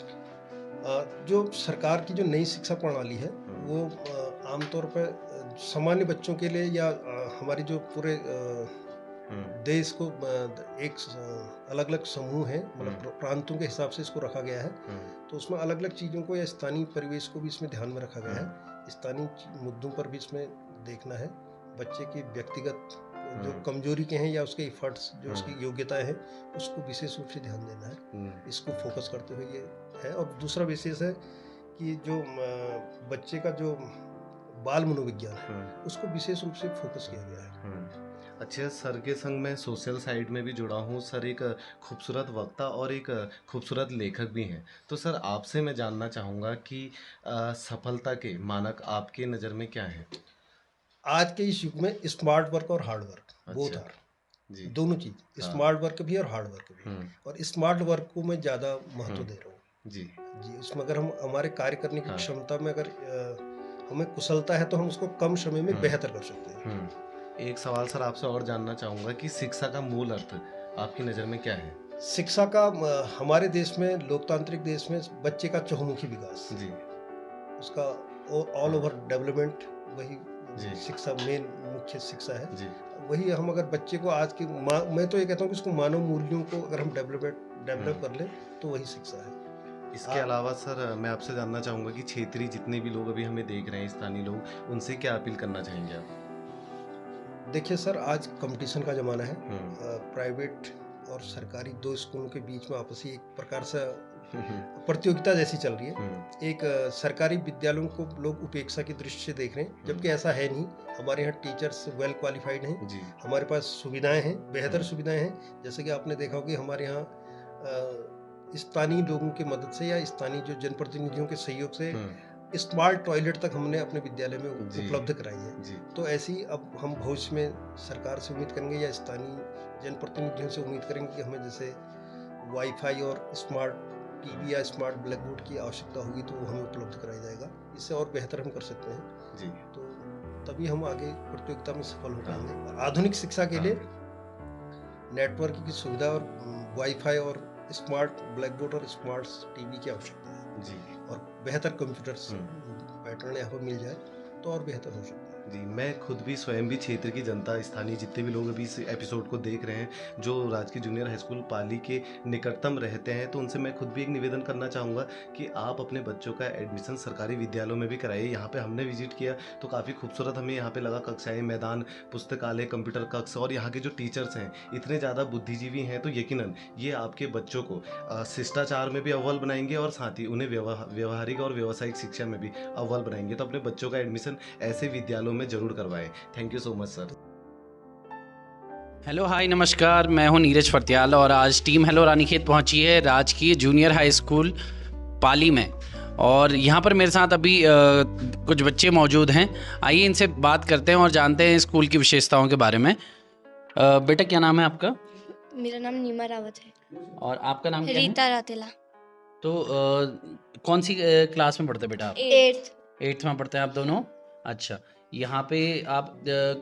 जो सरकार की जो नई शिक्षा प्रणाली है वो आमतौर पर सामान्य बच्चों के लिए या हमारी जो पूरे देश को एक अलग अलग समूह है, मतलब प्रांतों के हिसाब से इसको रखा गया है। तो उसमें अलग अलग चीज़ों को या स्थानीय परिवेश को भी इसमें ध्यान में रखा गया है। स्थानीय मुद्दों पर भी इसमें देखना है। बच्चे की व्यक्तिगत जो कमजोरी के हैं या उसके इफर्ट्स, जो उसकी योग्यताएं हैं, उसको विशेष रूप से ध्यान देना है। इसको फोकस करते हुए ये है। और दूसरा विशेष है कि जो बच्चे का जो बाल मनोविज्ञान है उसको विशेष रूप से फोकस किया गया है। अच्छा, सर के संग मैं सोशल साइड में भी जुड़ा हूँ। सर एक खूबसूरत वक्ता और एक खूबसूरत लेखक भी हैं। तो सर आपसे मैं जानना चाहूँगा कि सफलता के मानक आपके नज़र में क्या है? आज के इस युग में स्मार्ट वर्क और हार्ड वर्क बोथ आर, दोनों चीज़, स्मार्ट वर्क भी और हार्ड वर्क भी। और स्मार्ट वर्क को मैं ज़्यादा महत्व दे रहा हूँ। जी, इसमें अगर हम हमारे कार्य करने की क्षमता में अगर हमें कुशलता है तो हम उसको कम समय में बेहतर कर सकते हैं। एक सवाल सर आपसे और जानना चाहूँगा कि शिक्षा का मूल अर्थ आपकी नज़र में क्या है? शिक्षा का हमारे देश में, लोकतांत्रिक देश में, बच्चे का चहुमुखी विकास, उसका ऑल ओवर डेवलपमेंट, वही शिक्षा मेन मुख्य शिक्षा है। वही हम अगर बच्चे को आज की मैं तो ये कहता हूँ कि उसको मानव मूल्यों को अगर हम डेवलप कर लें तो वही शिक्षा है। इसके अलावा सर मैं आपसे जानना चाहूँगा कि क्षेत्रीय जितने भी लोग अभी हमें देख रहे हैं, स्थानीय लोग, उनसे क्या अपील करना चाहेंगे आप? देखिए सर, आज कंपटीशन का ज़माना है। प्राइवेट और सरकारी 2 स्कूलों के बीच में आपसी एक प्रकार से प्रतियोगिता जैसी चल रही है। एक सरकारी विद्यालयों को लोग उपेक्षा की दृष्टि से देख रहे हैं, जबकि ऐसा है नहीं। हमारे यहाँ टीचर्स वेल क्वालिफाइड हैं, हमारे पास सुविधाएं हैं, बेहतर सुविधाएं हैं। जैसे कि आपने देखा होगा कि हमारे यहाँ स्थानीय लोगों की मदद से या स्थानीय जो जनप्रतिनिधियों के सहयोग से स्मार्ट टॉयलेट तक हमने अपने विद्यालय में उपलब्ध कराई है। तो ऐसी अब हम भविष्य में सरकार से उम्मीद करेंगे या स्थानीय जनप्रतिनिधियों से उम्मीद करेंगे कि हमें जैसे वाईफाई और स्मार्ट टीवी या स्मार्ट ब्लैक बोर्ड की आवश्यकता होगी तो वो हमें उपलब्ध कराया जाएगा। इससे और बेहतर हम कर सकते हैं, जी तो तभी हम आगे प्रतियोगिता में सफल हो पाएंगे। आधुनिक शिक्षा के लिए नेटवर्क की सुविधा और वाईफाई और स्मार्ट ब्लैक बोर्ड और स्मार्ट टीवी की आवश्यकता है जी और बेहतर कंप्यूटर पैटर्न यहाँ पर मिल जाए तो और बेहतर हो सकता है। जी, मैं खुद भी स्वयं भी क्षेत्र की जनता, स्थानीय जितने भी लोग अभी इस एपिसोड को देख रहे हैं जो राजकीय जूनियर हाई स्कूल पाली के निकटतम रहते हैं, तो उनसे मैं खुद भी एक निवेदन करना चाहूँगा कि आप अपने बच्चों का एडमिशन सरकारी विद्यालयों में भी कराइए। यहाँ पे हमने विजिट किया तो काफ़ी खूबसूरत हमें यहाँ पे लगा, कक्षाएँ, मैदान, पुस्तकालय, कंप्यूटर कक्ष, और यहाँ के जो टीचर्स हैं इतने ज़्यादा बुद्धिजीवी हैं, तो यकीनन ये आपके बच्चों को शिष्टाचार में भी अव्वल बनाएंगे और साथ ही उन्हें व्यवहारिक और व्यावसायिक शिक्षा में भी अव्वल बनाएंगे। तो अपने बच्चों का एडमिशन ऐसे विद्यालयों में जरूर करवाएं। Thank you so much sir. Hello hi नमस्कार, मैं हूं नीरज फर्त्याल और आज टीम हेलो रानीखेत पहुंची है राजकीय जूनियर हाई स्कूल पाली में, और यहाँ पर मेरे साथ अभी कुछ बच्चे मौजूद हैं। आइए इनसे बात करते हैं और जानते हैं स्कूल की विशेषताओं के बारे में। बेटा क्या नाम है आपका? मेरा नाम नीमा रावत है। और आपका नाम क्या है? रीता रातेला। तो कौन सी क्लास में पढ़ते हैं बेटा आप? 8th। 8th में पढ़ते हैं आप दोनों? अच्छा, यहाँ पे आप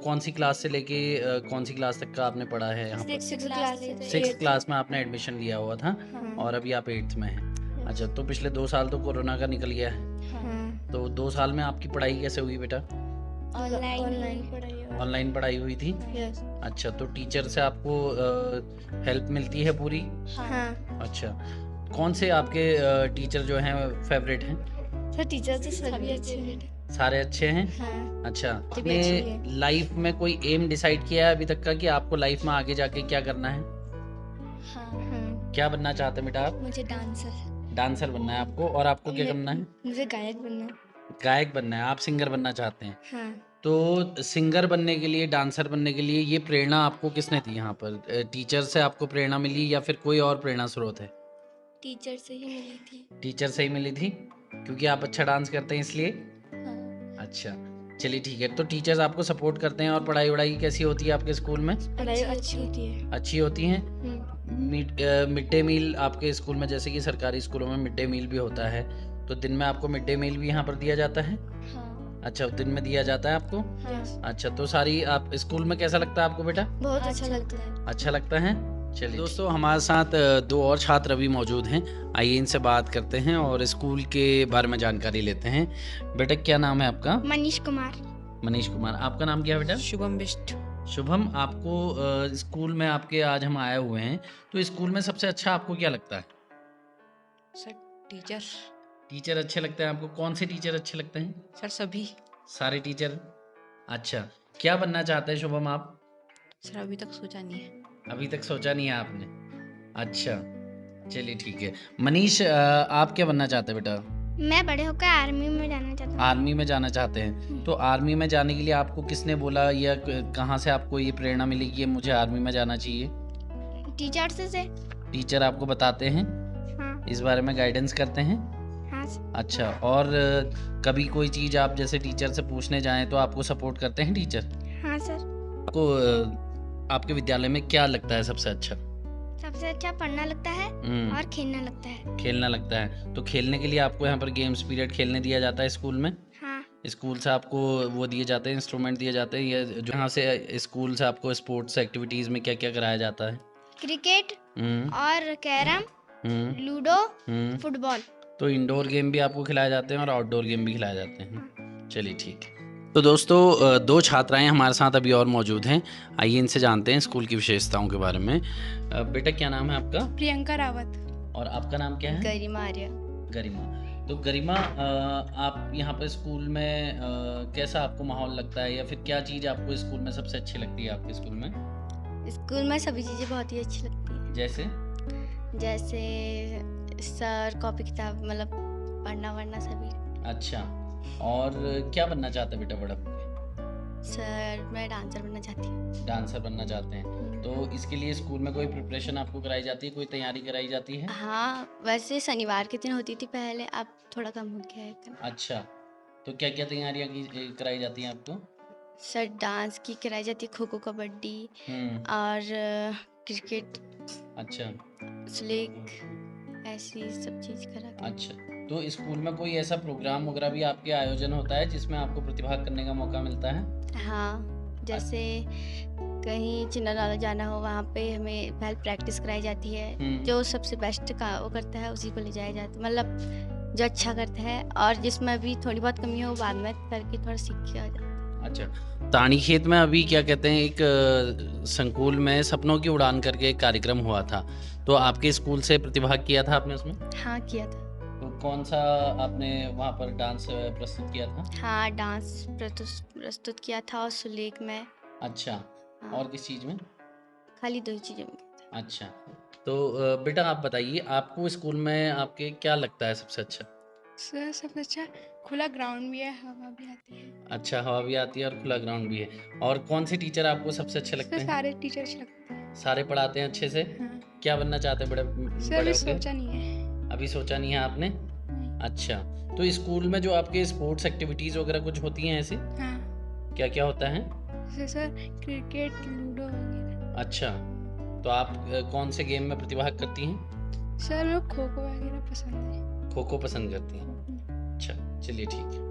कौन सी क्लास से लेके कौन सी क्लास तक का आपने पढ़ा है यहाँ पर? 6th क्लास से 6th क्लास में आपने एडमिशन लिया हुआ था हाँ। और अभी आप 8th में हैं। अच्छा, तो पिछले 2 साल तो कोरोना का निकल गया है, हाँ। तो 2 साल में आपकी पढ़ाई कैसे हुई बेटा? ऑनलाइन पढ़ाई। ऑनलाइन पढ़ाई हुई थी? यस। अच्छा, तो टीचर से आपको हेल्प मिलती है पूरी? हाँ। अच्छा, कौन से आपके टीचर जो हैं फेवरेट हैं? सर टीचर तो सभी अच्छे हैं। सारे अच्छे हैं? हाँ। अच्छा, सभी अच्छी आपने हैं। लाइफ में कोई एम डिसाइड किया है अभी तक का कि आपको लाइफ में आगे जाके क्या करना है? हाँ। क्या बनना चाहते हैं बेटा आप? मुझे डांसर। डांसर बनना है आपको, और आपको क्या करना है? मुझे गायक बनना है। गायक बनना है, आप सिंगर बनना चाहते हैं। हाँ। तो सिंगर बनने के लिए, डांसर बनने के लिए ये प्रेरणा आपको किसने दी? यहाँ पर टीचर से आपको प्रेरणा मिली या फिर कोई और प्रेरणा स्रोत है? टीचर से ही मिली थी। टीचर से ही मिली थी, क्योंकि आप अच्छा डांस करते हैं इसलिए? हाँ। अच्छा, चलिए ठीक है। तो टीचर्स आपको सपोर्ट करते हैं, और पढ़ाई वढ़ाई कैसी होती है आपके स्कूल में? पढ़ाई अच्छी होती है। अच्छी होती हैं? हम्म। मिड डे मील आपके स्कूल में, जैसे कि सरकारी स्कूलों में मिड डे मील भी होता है, तो दिन में आपको मिड डे मील भी यहाँ पर दिया जाता है? हाँ। अच्छा, दिन में दिया जाता है आपको? हाँ। अच्छा, तो सारी आप स्कूल में कैसा लगता है आपको बेटा? बहुत अच्छा लगता है। अच्छा लगता है। चलिए दोस्तों, हमारे साथ 2 और छात्र अभी मौजूद हैं। आइए इनसे बात करते हैं और स्कूल के बारे में जानकारी लेते हैं। बेटा क्या नाम है आपका? मनीष कुमार। मनीष कुमार। आपका नाम क्या है बेटा? शुभम बिष्ट। शुभम, आपको स्कूल में आपके आज हम आए हुए हैं, तो स्कूल में सबसे अच्छा आपको क्या लगता है? Sir teacher. टीचर अच्छे लगते हैं आपको? कौन से टीचर अच्छे लगते हैं? सर सभी। सारे टीचर। अच्छा, क्या बनना चाहते हैं शुभम आप? सर अभी तक सोचा नहीं है। अभी तक सोचा नहीं है आपने? अच्छा, चलिए ठीक है। मनीष, आप क्या बनना चाहते हैं बेटा? मैं बड़े होकर आर्मी में जाना चाहता हूँ। आर्मी में जाना चाहते हैं, तो आर्मी में जाने के लिए आपको किसने बोला, या कहाँ से आपको ये प्रेरणा मिली कि मुझे आर्मी में जाना चाहिए? टीचर से। टीचर आपको बताते हैं? हाँ। इस बारे में गाइडेंस करते हैं? हाँ। अच्छा, और कभी कोई चीज़ आप जैसे टीचर से पूछने जाएं तो आपको सपोर्ट करते हैं टीचर? हाँ सर। आपको आपके विद्यालय में क्या लगता है सबसे अच्छा? सबसे अच्छा पढ़ना लगता है और खेलना लगता है। खेलना लगता है, तो खेलने के लिए आपको यहाँ पर गेम्स पीरियड खेलने दिया जाता है स्कूल में? हाँ। स्कूल से आपको वो दिए जाते हैं, इंस्ट्रूमेंट दिए जाते हैं, या जो यहाँ से स्कूल से आपको स्पोर्ट्स एक्टिविटीज़ में क्या क्या कराया जाता है? क्रिकेट और कैरम, लूडो, फुटबॉल। तो इंडोर गेम भी आपको खिलाए जाते हैं और आउटडोर गेम भी खिलाए जाते हैं। चलिए ठीक है। तो दोस्तों, 2 छात्राएं हमारे साथ अभी और मौजूद हैं। आइए इनसे जानते हैं स्कूल की विशेषताओं के बारे में। बेटा क्या नाम है आपका? प्रियंका रावत। और आपका नाम क्या है? गरिमा आर्या। गरिमा। तो गरिमा, आप यहाँ पर स्कूल में कैसा आपको माहौल लगता है, या फिर क्या चीज़ आपको स्कूल में सबसे अच्छी लगती है आपके स्कूल में? स्कूल में सभी चीज़ें बहुत ही अच्छी लगती हैं। जैसे सर, कॉपी किताब, मतलब पढ़ना वढ़ना सभी। अच्छा, और क्या बनना चाहते हैं बेटा बड़ा होके? सर मैं डांसर बनना चाहती हूँ। डांसर बनना चाहते हैं, तो इसके लिए स्कूल में कोई प्रिपरेशन आपको कराई जाती है, कोई तैयारी कराई जाती है? हाँ, वैसे शनिवार के दिन होती थी पहले, अब थोड़ा कम हो गया है। अच्छा, तो क्या क्या तैयारियाँ कराई जाती हैं आपको? सर डांस की कराई जाती है, खो खो, कबड्डी और क्रिकेट। अच्छा, स्लेक ऐसी सब चीज़ करा के। अच्छा, तो स्कूल में कोई ऐसा प्रोग्राम वगैरह भी आपके आयोजन होता है जिसमें आपको प्रतिभाग करने का मौका मिलता है? हाँ, जैसे कहीं चिन्नानाला जाना हो वहाँ पे हमें पहले प्रैक्टिस कराई जाती है। जो सबसे बेस्ट का वो करता है उसी को ले जाया जाता है, मतलब जो अच्छा करता है, और जिसमें भी थोड़ी बहुत कमी हो बाद में करके थोड़ा सीख के आ जाता है। अच्छा, ताड़ीखेत में अभी क्या कहते हैं एक संकुल में सपनों की उड़ान करके एक कार्यक्रम हुआ था, तो आपके स्कूल से प्रतिभाग किया था आपने उसमें? हाँ, किया था। तो कौन सा आपने वहाँ पर डांस प्रस्तुत किया था? हाँ, डांस प्रस्तुत किया था, और सुलेख में। अच्छा, हाँ, और किस चीज़ में? खाली 2 ही चीज़ों में किया था। अच्छा, तो बेटा आप बताइए, आपको स्कूल में आपके क्या लगता है सबसे अच्छा? सर सबसे अच्छा खुला ग्राउंड भी है, हवा भी आती है। अच्छा, हवा भी आती है और खुला ग्राउंड भी है। और कौन से टीचर आपको सबसे अच्छे लगते सर हैं? सारे टीचर अच्छे लगते हैं। सारे पढ़ाते हैं अच्छे से? हाँ। क्या बनना चाहते हैं सर बड़े अभी होके? सोचा नहीं है। अभी सोचा नहीं है आपने? नहीं। अच्छा, तो स्कूल में जो आपके स्पोर्ट्स एक्टिविटीज़ वगैरह कुछ होती हैं ऐसी? हाँ, क्या क्या होता है? जैसे सर क्रिकेट, लूडो वगैरह। अच्छा, तो आप कौन से गेम में प्रतिभाग करती हैं? सर मेरे को खो खो वगैरह पसंद है। खो खो पसंद करती हैं? अच्छा, चलिए ठीक है।